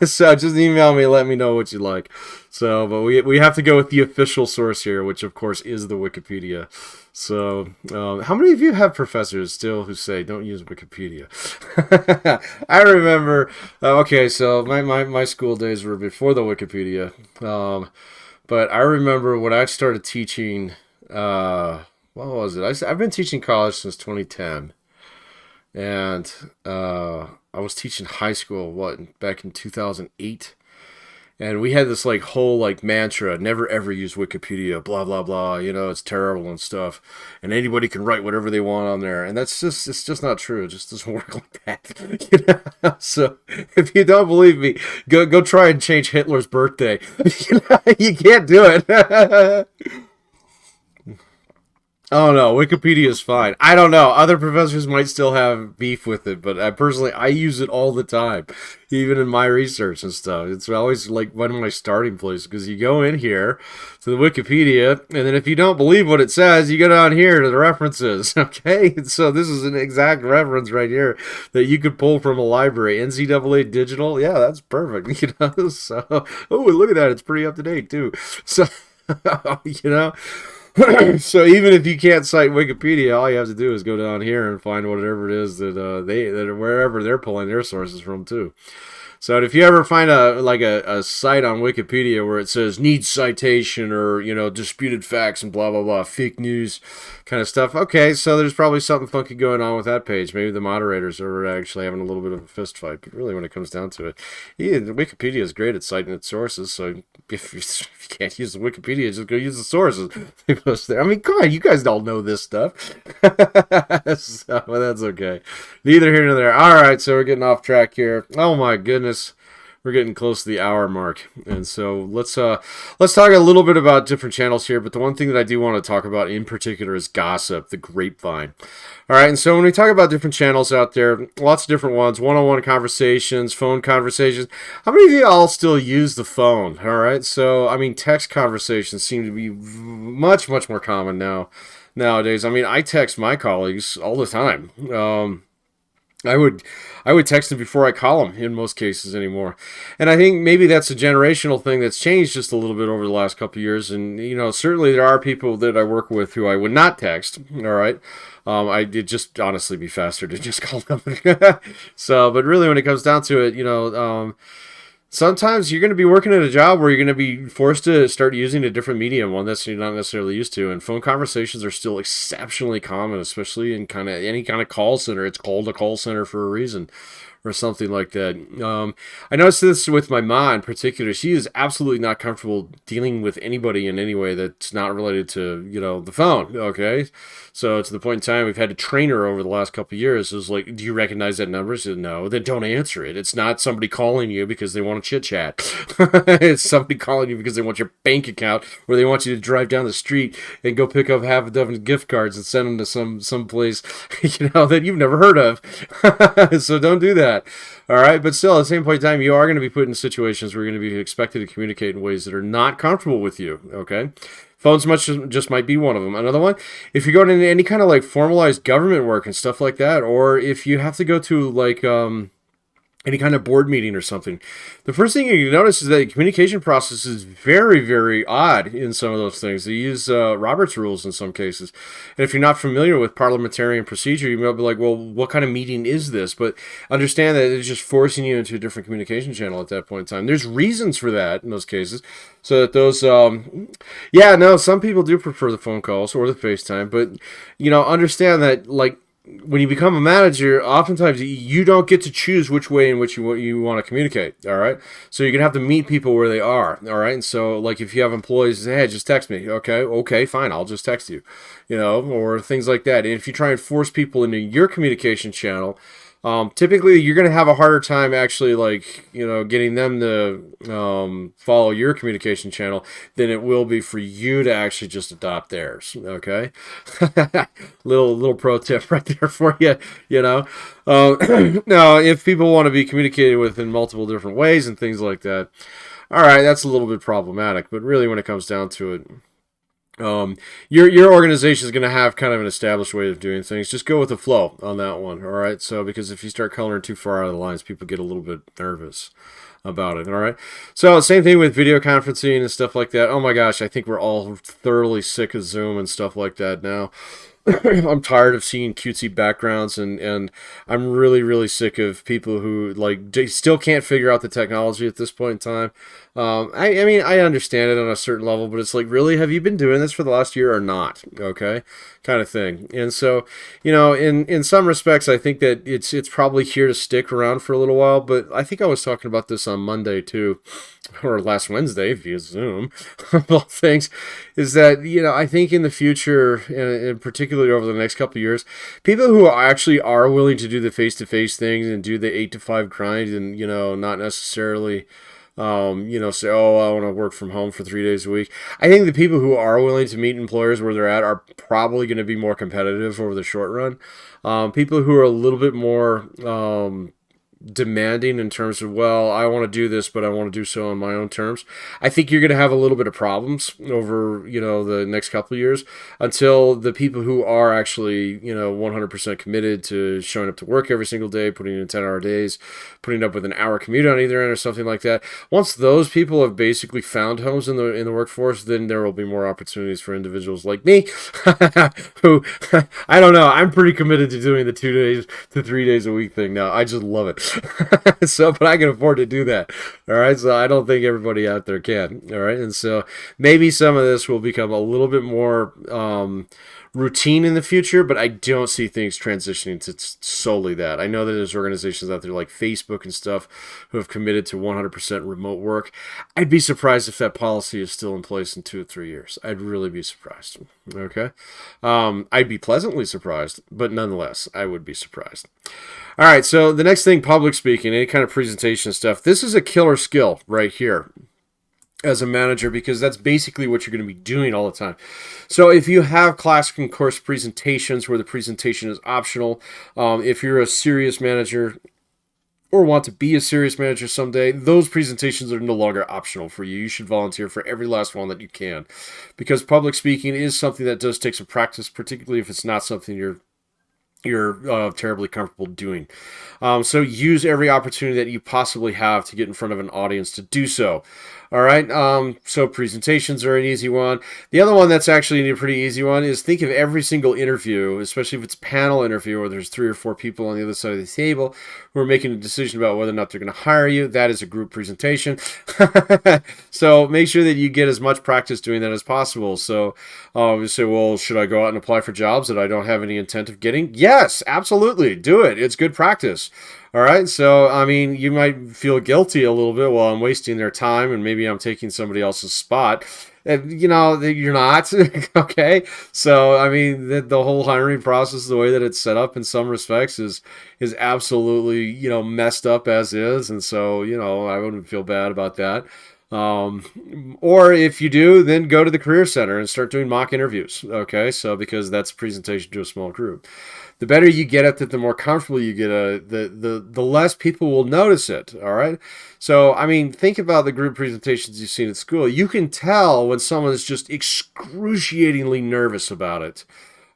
S1: So just email me, let me know what you like. So, but we have to go with the official source here, which of course is the Wikipedia. So, how many of you have professors still who say don't use Wikipedia? I remember. Okay, so my school days were before the Wikipedia. But I remember when I started teaching. What was it? I've been teaching college since 2010, and I was teaching high school back in 2008, and we had this like whole like mantra: never ever use Wikipedia, blah blah blah. You know, it's terrible and stuff, and anybody can write whatever they want on there, and it's just not true. It just doesn't work like that. You know? So if you don't believe me, go try and change Hitler's birthday. You can't do it. Oh no, Wikipedia is fine. I don't know. Other professors might still have beef with it, but I use it all the time, even in my research and stuff. It's always like one of my starting places because you go in here to the Wikipedia, and then if you don't believe what it says, you go down here to the references. Okay, so this is an exact reference right here that you could pull from a library. NCAA digital, yeah, that's perfect. You know, so look at that, it's pretty up to date too. So you know. So even if you can't cite Wikipedia, all you have to do is go down here and find whatever it is that wherever they're pulling their sources from too. So if you ever find a site on Wikipedia where it says needs citation or disputed facts and blah blah blah, fake news kind of stuff, okay, so there's probably something funky going on with that page. Maybe the moderators are actually having a little bit of a fist fight. But really, when it comes down to it, Wikipedia is great at citing its sources. So if you can't use the Wikipedia, just go use the sources. I mean, come on, you guys all know this stuff. So that's okay. Neither here nor there. All right, so we're getting off track here. Oh my goodness. We're getting close to the hour mark, and so let's talk a little bit about different channels here. But the one thing that I do want to talk about in particular is gossip, the grapevine. All right, and so when we talk about different channels out there, lots of different ones: one-on-one conversations, phone conversations. How many of you all still use the phone? All right, so I mean, text conversations seem to be much more common nowadays. I mean, I text my colleagues all the time. I would text them before I call them in most cases anymore. And I think maybe that's a generational thing that's changed just a little bit over the last couple of years. And, certainly there are people that I work with who I would not text. All right. It'd just honestly be faster to just call them. So, but really when it comes down to it, sometimes you're going to be working at a job where you're going to be forced to start using a different medium, one that you're not necessarily used to. And phone conversations are still exceptionally common, especially in kind of any kind of call center. It's called a call center for a reason, or something like that. I noticed this with my mom in particular. She is absolutely not comfortable dealing with anybody in any way that's not related to, the phone. Okay. So to the point in time, we've had to train her over the last couple of years. It was like, do you recognize that number? She said, no. Then don't answer it. It's not somebody calling you because they want to chit chat. It's somebody calling you because they want your bank account, or they want you to drive down the street and go pick up half a dozen gift cards and send them to some place, that you've never heard of. So don't do that. All right. But still, at the same point in time, you are going to be put in situations where you're going to be expected to communicate in ways that are not comfortable with you. Okay. Phones just might be one of them. Another one, if you go into any kind of like formalized government work and stuff like that, or if you have to go to like any kind of board meeting or something, the first thing you notice is that the communication process is very, very odd in some of those things. They use Robert's rules in some cases. And if you're not familiar with parliamentarian procedure, you might be like, well, what kind of meeting is this? But understand that it's just forcing you into a different communication channel at that point in time. There's reasons for that in those cases. So that those, some people do prefer the phone calls or the FaceTime, but, understand that, like, when you become a manager, oftentimes you don't get to choose which way in which you want to communicate, all right? So you're going to have to meet people where they are, all right? And so, like, if you have employees, hey, just text me. Okay, fine, I'll just text you, or things like that. And if you try and force people into your communication channel, typically you're going to have a harder time actually, like, getting them to follow your communication channel than it will be for you to actually just adopt theirs. Okay. little pro tip right there for you. Now, if people want to be communicated with in multiple different ways and things like that, all right, that's a little bit problematic. But really, when it comes down to it, your organization is going to have kind of an established way of doing things. Just go with the flow on that one, all right? So, because if you start coloring too far out of the lines, people get a little bit nervous about it, all right? So, same thing with video conferencing and stuff like that. Oh my gosh, I think we're all thoroughly sick of Zoom and stuff like that now. I'm tired of seeing cutesy backgrounds, and I'm really, really sick of people who still can't figure out the technology at this point in time. I mean, I understand it on a certain level, but it's like, really, have you been doing this for the last year or not? Okay, kind of thing. And so, in some respects, I think that it's probably here to stick around for a little while. But I think I was talking about this on Monday too, or last Wednesday via Zoom. Of all things, is that I think in the future, and particularly over the next couple of years, people who actually are willing to do the face-to-face things and do the 8 to 5 grind, and not necessarily say, oh, I want to work from home for 3 days a week. I think the people who are willing to meet employers where they're at are probably going to be more competitive over the short run. People who are a little bit more demanding in terms of, well, I want to do this, but I want to do so on my own terms. I think you're going to have a little bit of problems over, the next couple of years until the people who are actually, 100% committed to showing up to work every single day, putting in 10-hour days, putting up with an hour commute on either end or something like that. Once those people have basically found homes in the workforce, then there will be more opportunities for individuals like me who, I don't know, I'm pretty committed to doing the 2 days to 3 days a week thing now. I just love it. So, but I can afford to do that. All right. So I don't think everybody out there can. All right. And so maybe some of this will become a little bit more routine in the future, but I don't see things transitioning to solely that. I know that there's organizations out there like Facebook and stuff who have committed to 100% remote work. I'd be surprised if that policy is still in place in 2 or 3 years. I'd really be surprised. Okay. I'd be pleasantly surprised, but nonetheless, I would be surprised. All right. So the next thing, public speaking, any kind of presentation stuff. This is a killer skill right here as a manager, because that's basically what you're going to be doing all the time. So if you have classic and course presentations where the presentation is optional, if you're a serious manager, or want to be a serious manager someday, those presentations are no longer optional for you. You should volunteer for every last one that you can, because public speaking is something that does take some practice, particularly if it's not something you're terribly comfortable doing. So use every opportunity that you possibly have to get in front of an audience to do so. All right. So presentations are an easy one. The other one that's actually a pretty easy one is think of every single interview, especially if it's a panel interview where there's 3 or 4 people on the other side of the table who are making a decision about whether or not they're going to hire you. That is a group presentation. So make sure that you get as much practice doing that as possible. So you say, well, should I go out and apply for jobs that I don't have any intent of getting? Yes, absolutely. Do it. It's good practice. All right. So, I mean, you might feel guilty a little bit while I'm wasting their time and maybe I'm taking somebody else's spot. You know, you're not. Okay. So, I mean, the whole hiring process, the way that it's set up in some respects is absolutely, messed up as is. And so, I wouldn't feel bad about that. Or if you do, then go to the Career Center and start doing mock interviews. Okay. So, because that's a presentation to a small group. The better you get at it, the more comfortable you get at it, the less people will notice it. All right. So, I mean, think about the group presentations you've seen at school. You can tell when someone is just excruciatingly nervous about it.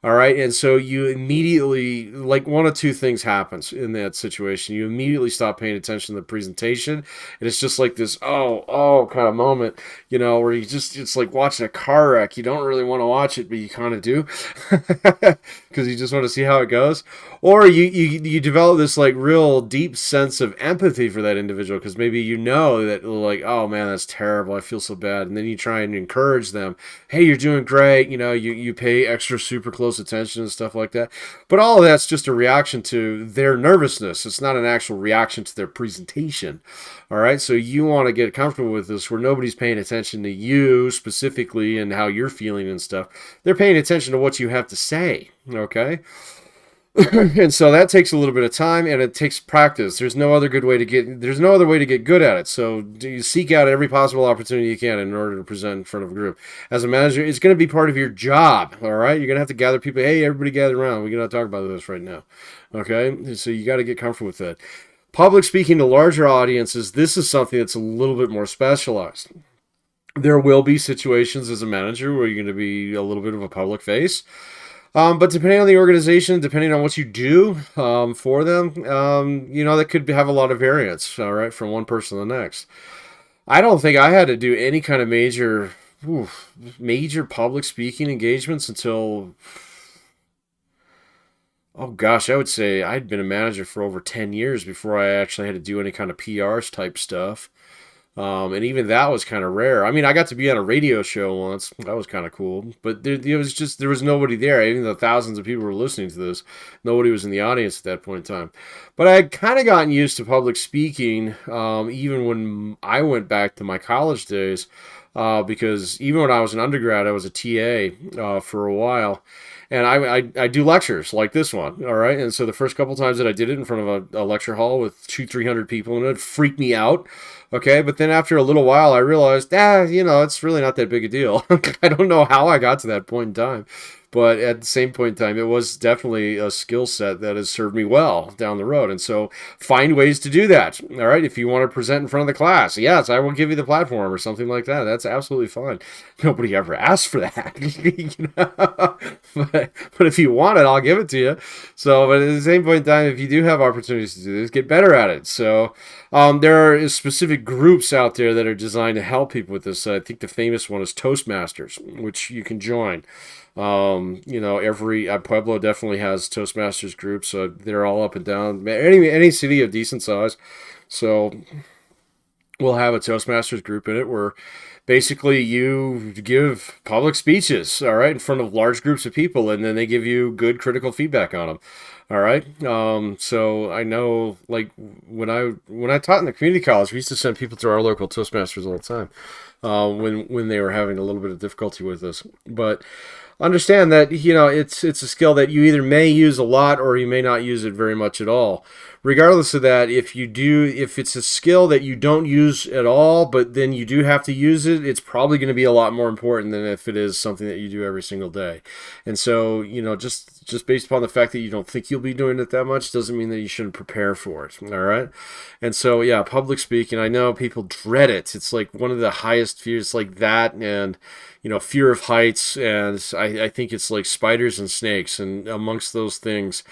S1: All right. And so you immediately, like, one of two things happens in that situation. You immediately stop paying attention to the presentation. And it's just like this, oh kind of moment, where it's like watching a car wreck. You don't really want to watch it, but you kind of do because you just want to see how it goes. Or you develop this like real deep sense of empathy for that individual because maybe that like, oh man, that's terrible. I feel so bad. And then you try and encourage them. Hey, you're doing great. You pay extra super close attention and stuff like that. But all of that's just a reaction to their nervousness. It's not an actual reaction to their presentation. All right. So you want to get comfortable with this where nobody's paying attention to you specifically and how you're feeling and stuff. They're paying attention to what you have to say. Okay. And so that takes a little bit of time and it takes practice. There's no other way to get good at it. So you seek out every possible opportunity you can in order to present in front of a group. As a manager, it's going to be part of your job. All right. You're going to have to gather people. Hey, everybody gather around. We're going to talk about this right now. Okay. So you got to get comfortable with that. Public speaking to larger audiences. This is something that's a little bit more specialized. There will be situations as a manager where you're going to be a little bit of a public face. But depending on the organization, depending on what you do for them, that could have a lot of variance, all right, from one person to the next. I don't think I had to do any kind of major public speaking engagements until, oh gosh, I would say I'd been a manager for over 10 years before I actually had to do any kind of PRs type stuff. And even that was kind of rare. I mean, I got to be on a radio show once. That was kind of cool. But there was nobody there. Even though thousands of people were listening to this, nobody was in the audience at that point in time. But I had kind of gotten used to public speaking, even when I went back to my college days, because even when I was an undergrad, I was a TA for a while. And I do lectures like this one, all right? And so the first couple times that I did it in front of a lecture hall with 200-300 people, and it freaked me out, okay? But then after a little while, I realized, it's really not that big a deal. I don't know how I got to that point in time. But at the same point in time, it was definitely a skill set that has served me well down the road. And so find ways to do that. All right. If you want to present in front of the class, yes, I will give you the platform or something like that. That's absolutely fine. Nobody ever asked for that. But if you want it, I'll give it to you. So, but at the same point in time, if you do have opportunities to do this, get better at it. So there are specific groups out there that are designed to help people with this. I think the famous one is Toastmasters, which you can join. Every Pueblo definitely has Toastmasters groups, so they're all up and down. Any city of decent size, so we'll have a Toastmasters group in it where basically you give public speeches, all right, in front of large groups of people, and then they give you good critical feedback on them. All right. So I know, like when I taught in the community college, we used to send people to our local Toastmasters all the time. when they were having a little bit of difficulty with this. But understand that it's a skill that you either may use a lot or you may not use it very much at all. Regardless of that, if it's a skill that you don't use at all, but then you do have to use it, it's probably going to be a lot more important than if it is something that you do every single day. And so, just based upon the fact that you don't think you'll be doing it that much doesn't mean that you shouldn't prepare for it. All right. And so, yeah, public speaking, I know people dread it. It's like one of the highest fears, like that, and fear of heights, and I think it's like spiders and snakes, and amongst those things,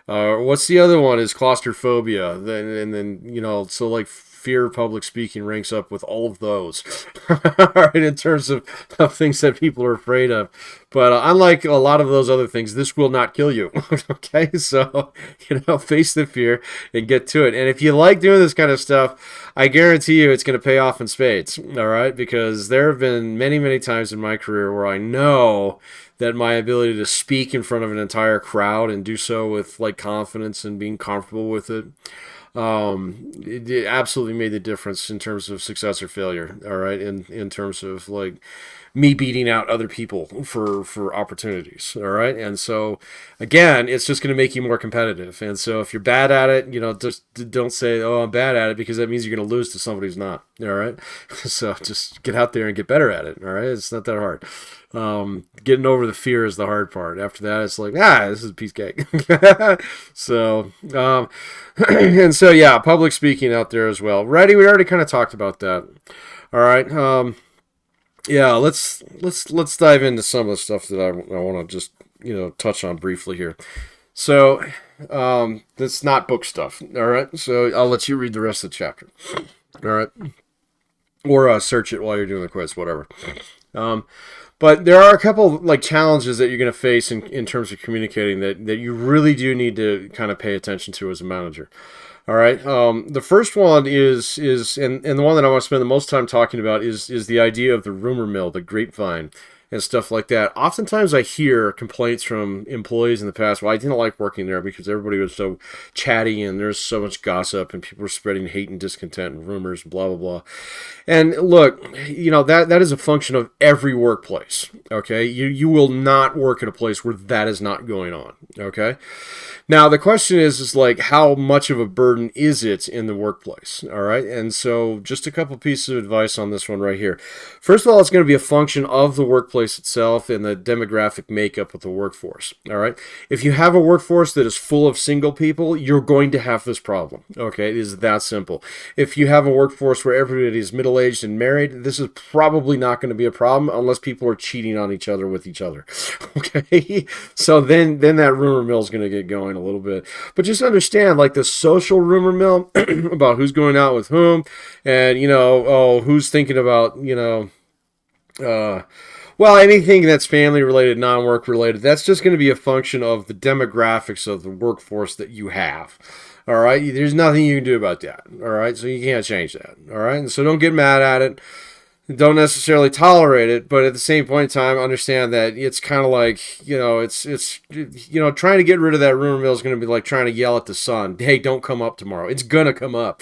S1: what's the other one is claustrophobia. Then so like fear of public speaking ranks up with all of those, right, in terms of things that people are afraid of. But unlike a lot of those other things, this will not kill you. Okay, so face the fear and get to it. And if you like doing this kind of stuff, I guarantee you it's going to pay off in spades. All right, because there have been many, many times in my career where I know that my ability to speak in front of an entire crowd and do so with like confidence and being comfortable with it, it absolutely made the difference in terms of success or failure. All right, in terms of like me beating out other people for opportunities. All right, and so again, it's just going to make you more competitive. And so if you're bad at it, just don't say, "Oh, I'm bad at it," because that means you're going to lose to somebody who's not. All right, so just get out there and get better at it. All right, it's not that hard. Getting over the fear is the hard part. After that, it's like, this is a piece of cake. So, and so, yeah, public speaking out there as well. Ready? We already kind of talked about that. All right. Yeah, let's dive into some of the stuff that I want to just touch on briefly here. So, that's not book stuff. All right. So I'll let you read the rest of the chapter. All right. Or search it while you're doing the quiz, whatever. But there are a couple like challenges that you're going to face in terms of communicating that you really do need to kind of pay attention to as a manager. All right. The first one is and the one that I want to spend the most time talking about is the idea of the rumor mill, the grapevine, and stuff like that. Oftentimes I hear complaints from employees in the past, well, I didn't like working there because everybody was so chatty and there's so much gossip and people were spreading hate and discontent and rumors and blah, blah, blah. And look, that is a function of every workplace, okay? You will not work at a place where that is not going on, okay? Now, the question is like, how much of a burden is it in the workplace, all right? And so just a couple pieces of advice on this one right here. First of all, it's going to be a function of the workplace itself and the demographic makeup of the workforce, all right? If you have a workforce that is full of single people, you're going to have this problem, okay? It is that simple. If you have a workforce where everybody is middle-aged and married, this is probably not going to be a problem unless people are cheating on each other with each other, okay? So then that rumor mill is going to get going a little bit. But just understand, like the social rumor mill about who's going out with whom and, who's thinking about, anything that's family related, non-work related, that's just going to be a function of the demographics of the workforce that you have. All right. There's nothing you can do about that. All right. So you can't change that. All right. And so don't get mad at it. Don't necessarily tolerate it, but at the same point in time, understand that it's kind of like, it's trying to get rid of that rumor mill is going to be like trying to yell at the sun, hey, don't come up tomorrow. It's going to come up,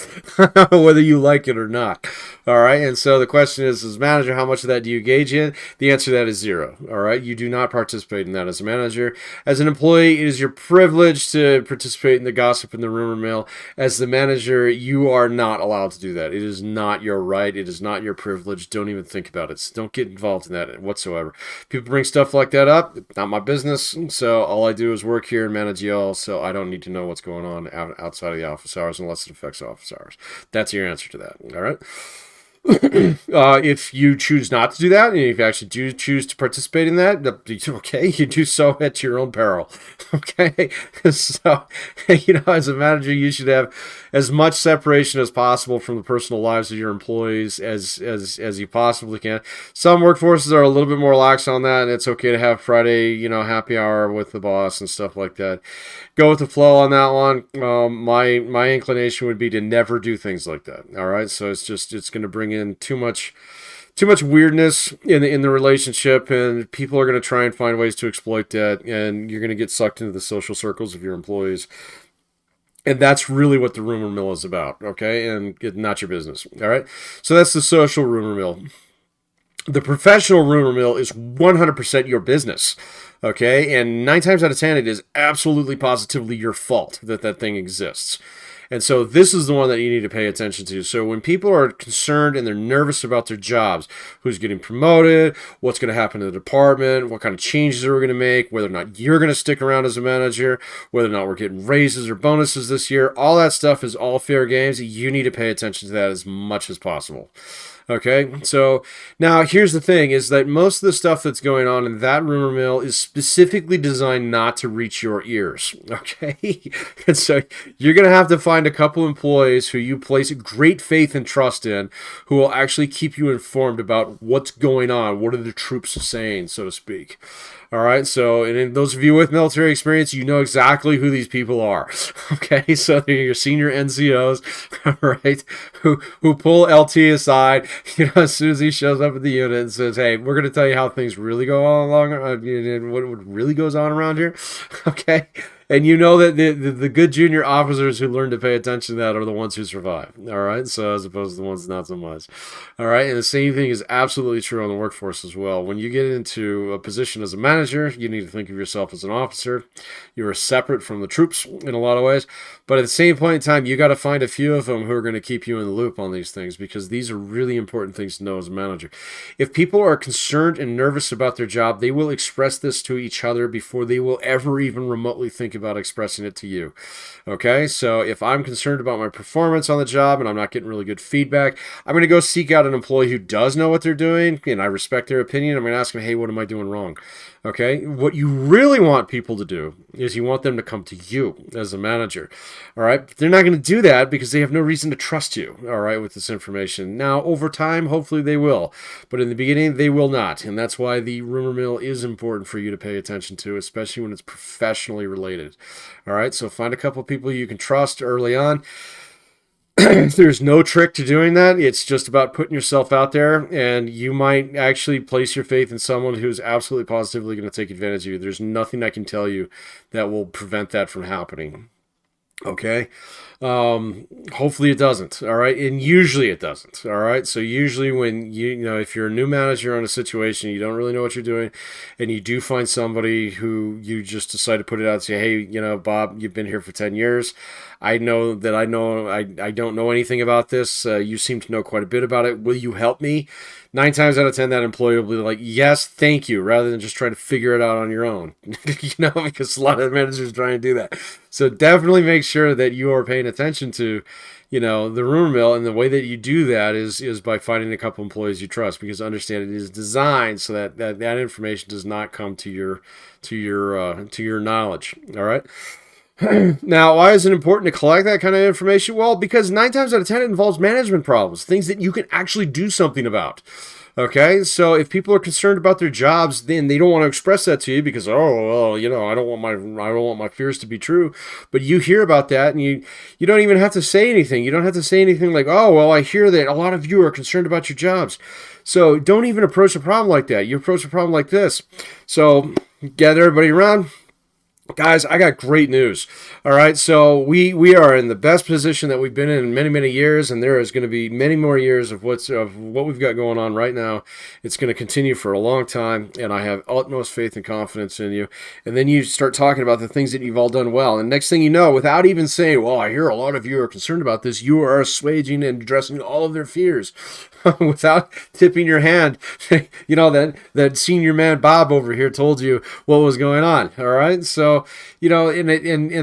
S1: whether you like it or not. All right. And so the question is, as a manager, how much of that do you engage in? The answer to that is zero. All right. You do not participate in that as a manager. As an employee, it is your privilege to participate in the gossip and the rumor mill. As the manager, you are not allowed to do that. It is not your right. It is not your privilege. Don't even think about it. So don't get involved in that whatsoever. People bring stuff like that up. Not my business. So all I do is work here and manage y'all. So I don't need to know what's going on outside of the office hours unless it affects office hours. That's your answer to that. All right. If you choose not to do that, and if you actually do choose to participate in that, okay, you do so at your own peril. Okay, so as a manager, you should have as much separation as possible from the personal lives of your employees as you possibly can. Some workforces are a little bit more lax on that, and it's okay to have Friday, happy hour with the boss and stuff like that. Go with the flow on that one. My inclination would be to never do things like that. All right, so it's going to bring in too much weirdness in the relationship, and people are going to try and find ways to exploit that, and you're going to get sucked into the social circles of your employees. And that's really what the rumor mill is about, okay? And not your business, all right? So that's the social rumor mill. The professional rumor mill is 100% your business. Okay, and 9 times out of 10, it is absolutely positively your fault that that thing exists. And so this is the one that you need to pay attention to. So when people are concerned and they're nervous about their jobs, who's getting promoted, what's going to happen to the department, what kind of changes are we going to make, whether or not you're going to stick around as a manager, whether or not we're getting raises or bonuses this year, all that stuff is all fair games. You need to pay attention to that as much as possible. Okay, so now here's the thing is that most of the stuff that's going on in that rumor mill is specifically designed not to reach your ears. Okay, and so you're going to have to find a couple employees who you place great faith and trust in, who will actually keep you informed about what's going on, what are the troops saying, so to speak. All right, so and in those of you with military experience, you know exactly who these people are. Okay, so they're your senior NCOs, all right, who pull LT aside, as soon as he shows up at the unit and says, "Hey, we're going to tell you how things really go along, what really goes on around here." Okay, and you know that the good junior officers who learn to pay attention to that are the ones who survive. All right, so as opposed to the ones not so much. All right, and the same thing is absolutely true on the workforce as well. When you get into a position as a manager, you need to think of yourself as an officer. You are separate from the troops in a lot of ways, but at the same point in time, you got to find a few of them who are going to keep you in the loop on these things, because these are really important things to know as a manager. If people are concerned and nervous about their job, they will express this to each other before they will ever even remotely think about expressing it to you. Okay, so if I'm concerned about my performance on the job and I'm not getting really good feedback, I'm going to go seek out an employee who does know what they're doing, and I respect their opinion. I'm going to ask them, "Hey, what am I doing wrong?" Okay, what you really want people to do is you want them to come to you as a manager. All right, but they're not going to do that because they have no reason to trust you. All right, with this information. Now, over time, hopefully they will, but in the beginning, they will not, and that's why the rumor mill is important for you to pay attention to, especially when it's professionally related. All right, so find a couple of people you can trust early on. There's no trick to doing that. It's just about putting yourself out there, and you might actually place your faith in someone who's absolutely positively going to take advantage of you. There's nothing I can tell you that will prevent that from happening. Okay, hopefully it doesn't. All right, and usually it doesn't. All right, so usually when if you're a new manager on a situation, you don't really know what you're doing, and you do find somebody who you just decide to put it out and say, "Hey, Bob, you've been here for 10 years. I know that I don't know anything about this. You seem to know quite a bit about it. Will you help me?" 9 times out of 10, that employee will be like, "Yes, thank you," rather than just try to figure it out on your own. Because a lot of managers try to do that. So definitely make sure that you are paying attention to, the rumor mill, and the way that you do that is by finding a couple employees you trust, because understand it is designed so that information does not come to your knowledge. All right. Now, why is it important to collect that kind of information? Well, because 9 times out of 10, it involves management problems, things that you can actually do something about. Okay, so if people are concerned about their jobs, then they don't want to express that to you because, oh, well, I don't want my fears to be true. But you hear about that, and you don't even have to say anything. You don't have to say anything like, "Oh, well, I hear that a lot of you are concerned about your jobs." So don't even approach a problem like that. You approach a problem like this. So gather everybody around. Guys, I got great news. All right, so we are in the best position that we've been in many, many years, and there is going to be many more years of what we've got going on right now. It's going to continue for a long time, and I have utmost faith and confidence in you. And then you start talking about the things that you've all done well, and next thing you know, without even saying, "Well, I hear a lot of you are concerned about this," you are assuaging and addressing all of their fears. Without tipping your hand, that senior man Bob over here told you what was going on. All right, so and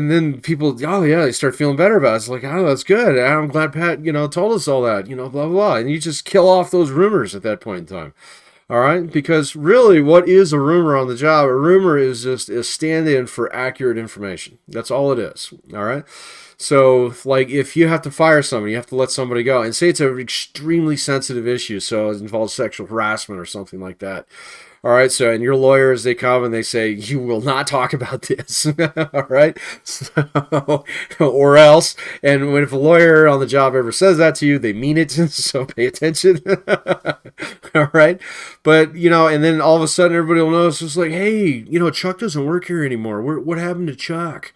S1: then people, "Oh yeah," they start feeling better about it. It's like, "Oh, that's good. I'm glad Pat, told us all that, blah blah blah," and you just kill off those rumors at that point in time. All right, because really, what is a rumor on the job? A rumor is just a stand-in for accurate information. That's all it is. All right. So, like, if you have to fire somebody, you have to let somebody go, and say it's an extremely sensitive issue, so it involves sexual harassment or something like that. All right, so, and your lawyers, they come and they say, "You will not talk about this." All right, so, or else, and if a lawyer on the job ever says that to you, they mean it, so pay attention. All right, but, and then all of a sudden everybody will notice, it's like, "Hey, Chuck doesn't work here anymore. What happened to Chuck?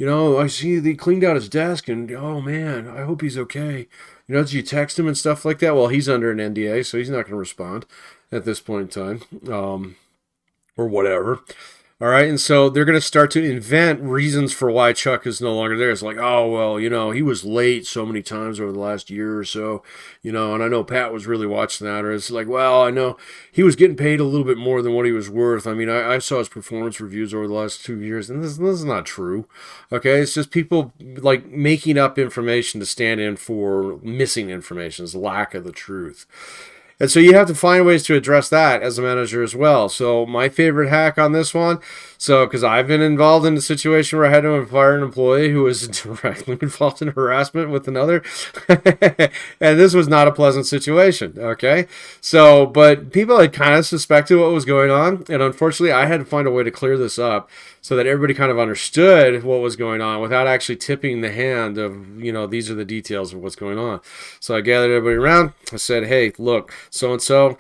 S1: you know, I see they cleaned out his desk, and oh man, I hope he's okay. You know, did you text him and stuff like that? Well, he's under an NDA, so he's not going to respond at this point in time, or whatever. All right, and so they're going to start to invent reasons for why Chuck is no longer there. It's like, oh, well, you know, he was late so many times over the last year or so, you know, and I know Pat was really watching that. Or it's like, well, I know he was getting paid a little bit more than what he was worth. I mean, I saw his performance reviews over the last 2 years, and this is not true. Okay, it's just people like making up information to stand in for missing information, it's lack of the truth. And so you have to find ways to address that as a manager as well. So my favorite hack on this one, so because I've been involved in a situation where I had to fire an employee who was directly involved in harassment with another, and this was not a pleasant situation. Okay, so but people had kind of suspected what was going on, and unfortunately, I had to find a way to clear this up so that everybody kind of understood what was going on without actually tipping the hand of, you know, these are the details of what's going on. So I gathered everybody around. I said, hey, look, so-and-so,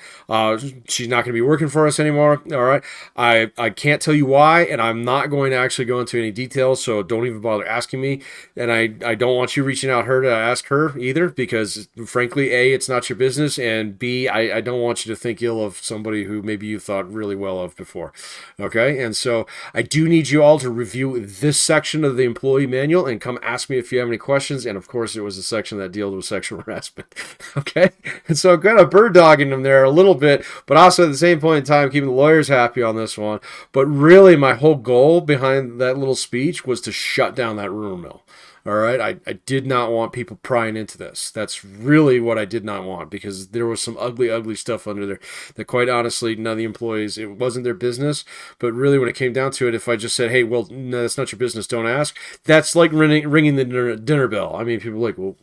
S1: she's not going to be working for us anymore. All right. I can't tell you why, and I'm not going to actually go into any details, so don't even bother asking me. And I don't want you reaching out her to ask her either, because frankly, A, it's not your business, and B, I don't want you to think ill of somebody who maybe you thought really well of before. Okay. And so I do need you all to review this section of the employee manual and come ask me if you have any questions. And of course, it was a section that dealt with sexual harassment. Okay. And so I'm kind of bird dogging them there a little bit, but also at the same point in time, keeping the lawyers happy on this one. But really, my whole goal behind that little speech was to shut down that rumor mill. All right. I did not want people prying into this. That's really what I did not want, because there was some ugly, ugly stuff under there that, quite honestly, none of the employees, it wasn't their business. But really, when it came down to it, if I just said, hey, well, no, that's not your business, don't ask, that's like ringing the dinner bell. I mean, people are like, well,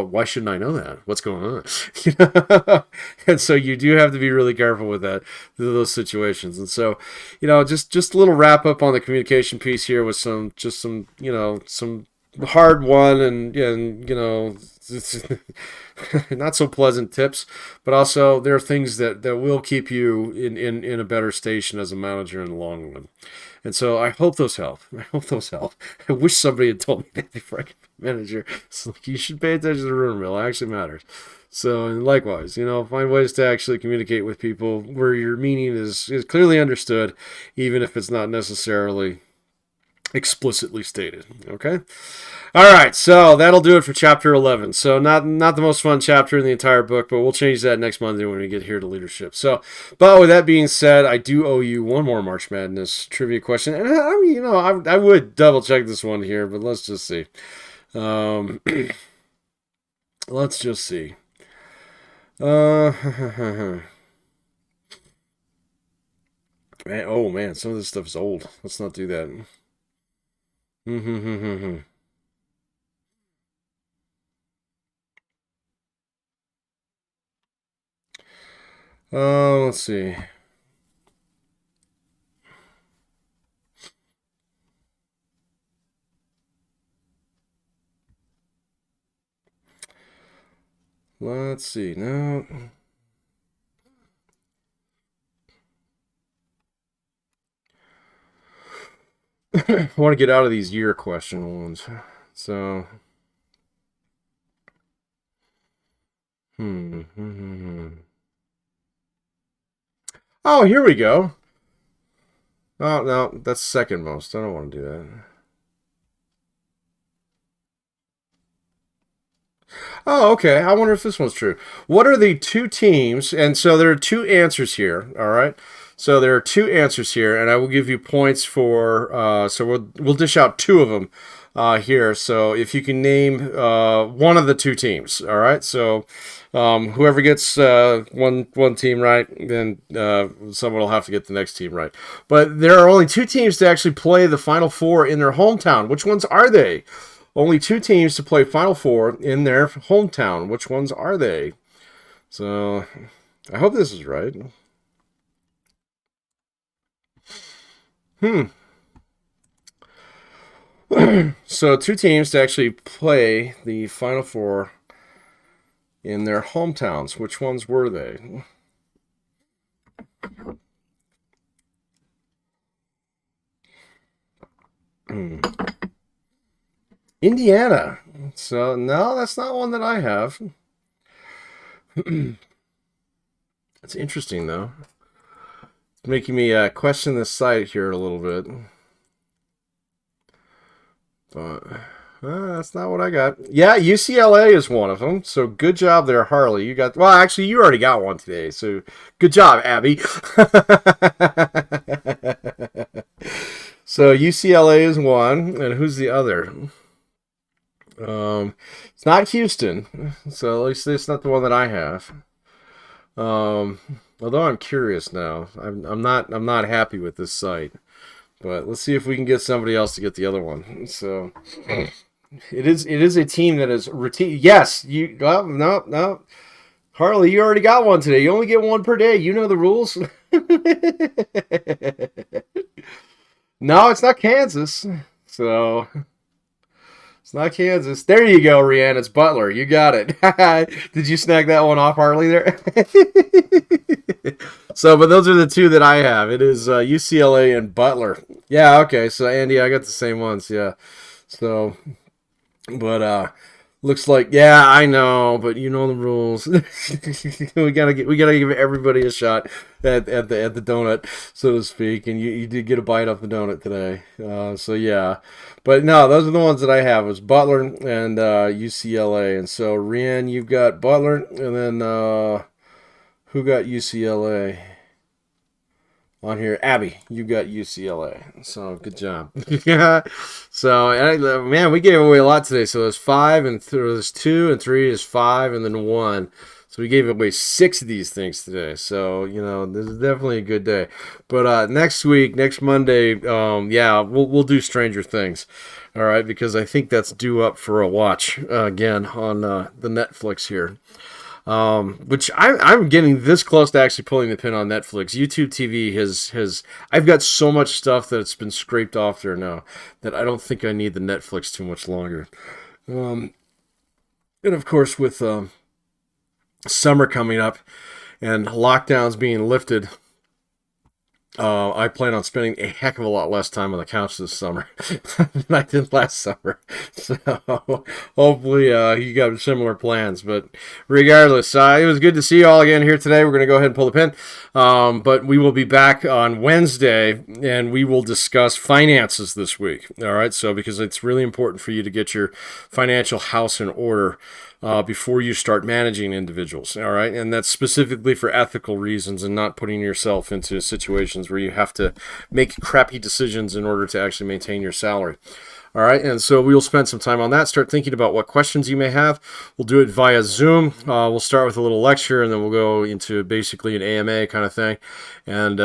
S1: why shouldn't I know that? What's going on? And so you do have to be really careful with that, those situations. And so, you know, just a little wrap up on the communication piece here with some hard one and you know, not so pleasant tips, but also there are things that will keep you in a better station as a manager in the long run. And so I hope those help. I wish somebody had told me that before I could be manager. It's like, you should pay attention to the rumor mill. It actually matters. So, and likewise, you know, find ways to actually communicate with people where your meaning is clearly understood, even if it's not necessarily explicitly stated. Okay. All right, so that'll do it for chapter 11. So not the most fun chapter in the entire book, but we'll change that next Monday when we get here to leadership. So, but with that being said, I do owe you one more March Madness trivia question, and I mean, you know, I would double check this one here, but let's just see. Let's just see. Man, oh man, some of this stuff is old. Let's not do that. Let's see. Let's see. No. I want to get out of these year question ones. So. Oh, here we go. Oh, no, that's second most. I don't want to do that. Oh, okay. I wonder if this one's true. What are the two teams? And so there are two answers here. All right. So there are two answers here, and I will give you points for. So we'll dish out two of them here. So if you can name one of the two teams, all right. So whoever gets one team right, then someone will have to get the next team right. But there are only two teams to actually play the Final Four in their hometown. Which ones are they? Only two teams to play Final Four in their hometown. Which ones are they? So I hope this is right. So two teams to actually play the Final Four in their hometowns. Which ones were they? Indiana. So, no, that's not one that I have. It's interesting, though. It's making me question this site here a little bit. But that's not what I got. Yeah, UCLA is one of them. So good job there, Harley. You got, well, actually, you already got one today. So good job, Abby. So UCLA is one. And who's the other? It's not Houston. So at least it's not the one that I have. Um, although I'm curious now. I'm not happy with this site. But let's see if we can get somebody else to get the other one. So it is a team that is routine. Yes, you. Well, no. Harley, you already got one today. You only get one per day. You know the rules. No, it's not Kansas. So it's not Kansas. There you go, Rihanna. It's Butler. You got it. Did you snag that one off, Harley? There. So, but those are the two that I have. It is UCLA and Butler. Yeah, okay. So, Andy, I got the same ones. Yeah. So, but looks like, yeah, I know, but you know the rules. we gotta give everybody a shot at the donut, so to speak. And you did get a bite off the donut today. So yeah, but no, those are the ones that I have. Is Butler and UCLA, and so Rian, you've got Butler, and then who got UCLA? On here, Abby, you got UCLA. So good job. Yeah. So man, we gave away a lot today. So there's five, and there's two, and three is five, and then one. So we gave away 6 of these things today. So this is definitely a good day. But next week, next Monday, yeah, we'll do Stranger Things. All right, because I think that's due up for a watch again on the Netflix here. Which I'm getting this close to actually pulling the pin on Netflix. YouTube TV has I've got so much stuff that's been scraped off there now that I don't think I need the Netflix too much longer. Um, and of course, with summer coming up and lockdowns being lifted, I plan on spending a heck of a lot less time on the couch this summer than I did last summer. So hopefully you got similar plans. But regardless, it was good to see you all again here today. We're going to go ahead and pull the pin. But we will be back on Wednesday, and we will discuss finances this week. All right, so because it's really important for you to get your financial house in order before you start managing individuals. All right. And that's specifically for ethical reasons and not putting yourself into situations where you have to make crappy decisions in order to actually maintain your salary. All right. And so we'll spend some time on that. Start thinking about what questions you may have. We'll do it via Zoom. We'll start with a little lecture, and then we'll go into basically an AMA kind of thing. And,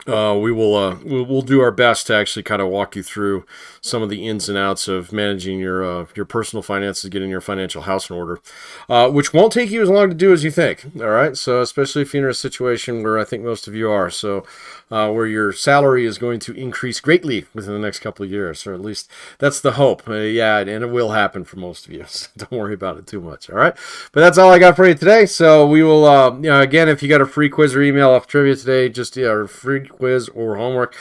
S1: we'll do our best to actually kind of walk you through some of the ins and outs of managing your personal finances, getting your financial house in order, which won't take you as long to do as you think. All right, so especially if you're in a situation where I think most of you are, so where your salary is going to increase greatly within the next couple of years, or at least that's the hope. Yeah, and it will happen for most of you. So don't worry about it too much. All right, but that's all I got for you today. So we will, again, if you got a free quiz or email off trivia today, just or free quiz or homework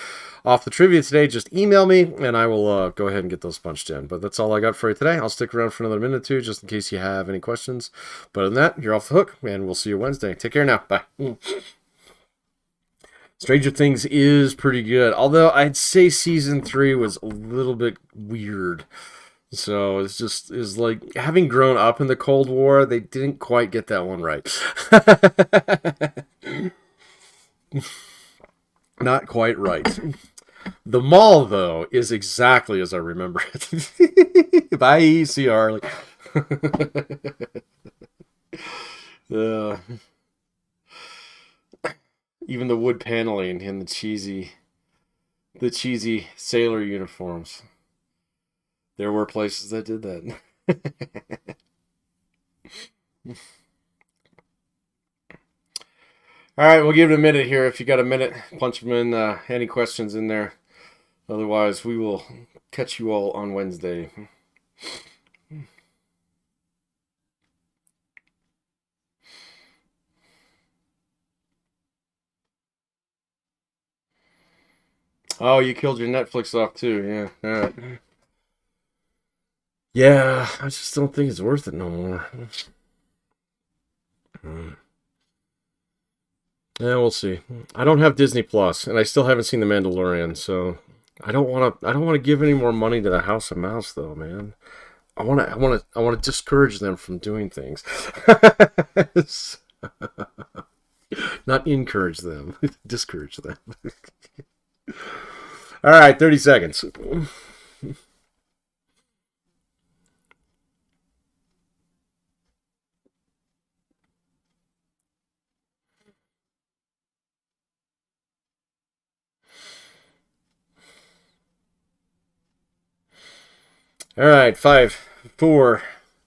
S1: off the trivia today, just email me and I will go ahead and get those punched in. But that's all I got for you today. I'll stick around for another minute or two just in case you have any questions. But other than that, you're off the hook, and we'll see you Wednesday. Take care now. Bye. Stranger Things is pretty good, although I'd say season 3 was a little bit weird. So it's like having grown up in the Cold War, they didn't quite get that one right. Not quite right. The mall, though, is exactly as I remember it. Bye, see you, Harley. uh, even the wood paneling and the cheesy sailor uniforms. There were places that did that. All right, we'll give it a minute here. If you got a minute, punch them in. Any questions in there? Otherwise, we will catch you all on Wednesday. Oh, you killed your Netflix off too. Yeah. All right. Yeah, I just don't think it's worth it no more. Yeah, we'll see. I don't have Disney Plus, and I still haven't seen The Mandalorian, so I don't want to. I don't want to give any more money to the House of Mouse, though, man. I want to discourage them from doing things, not encourage them, discourage them. All right, 30 seconds. All right, 5, 4,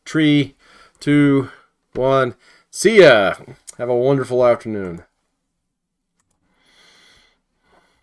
S1: 3, 2, 1. See ya. Have a wonderful afternoon.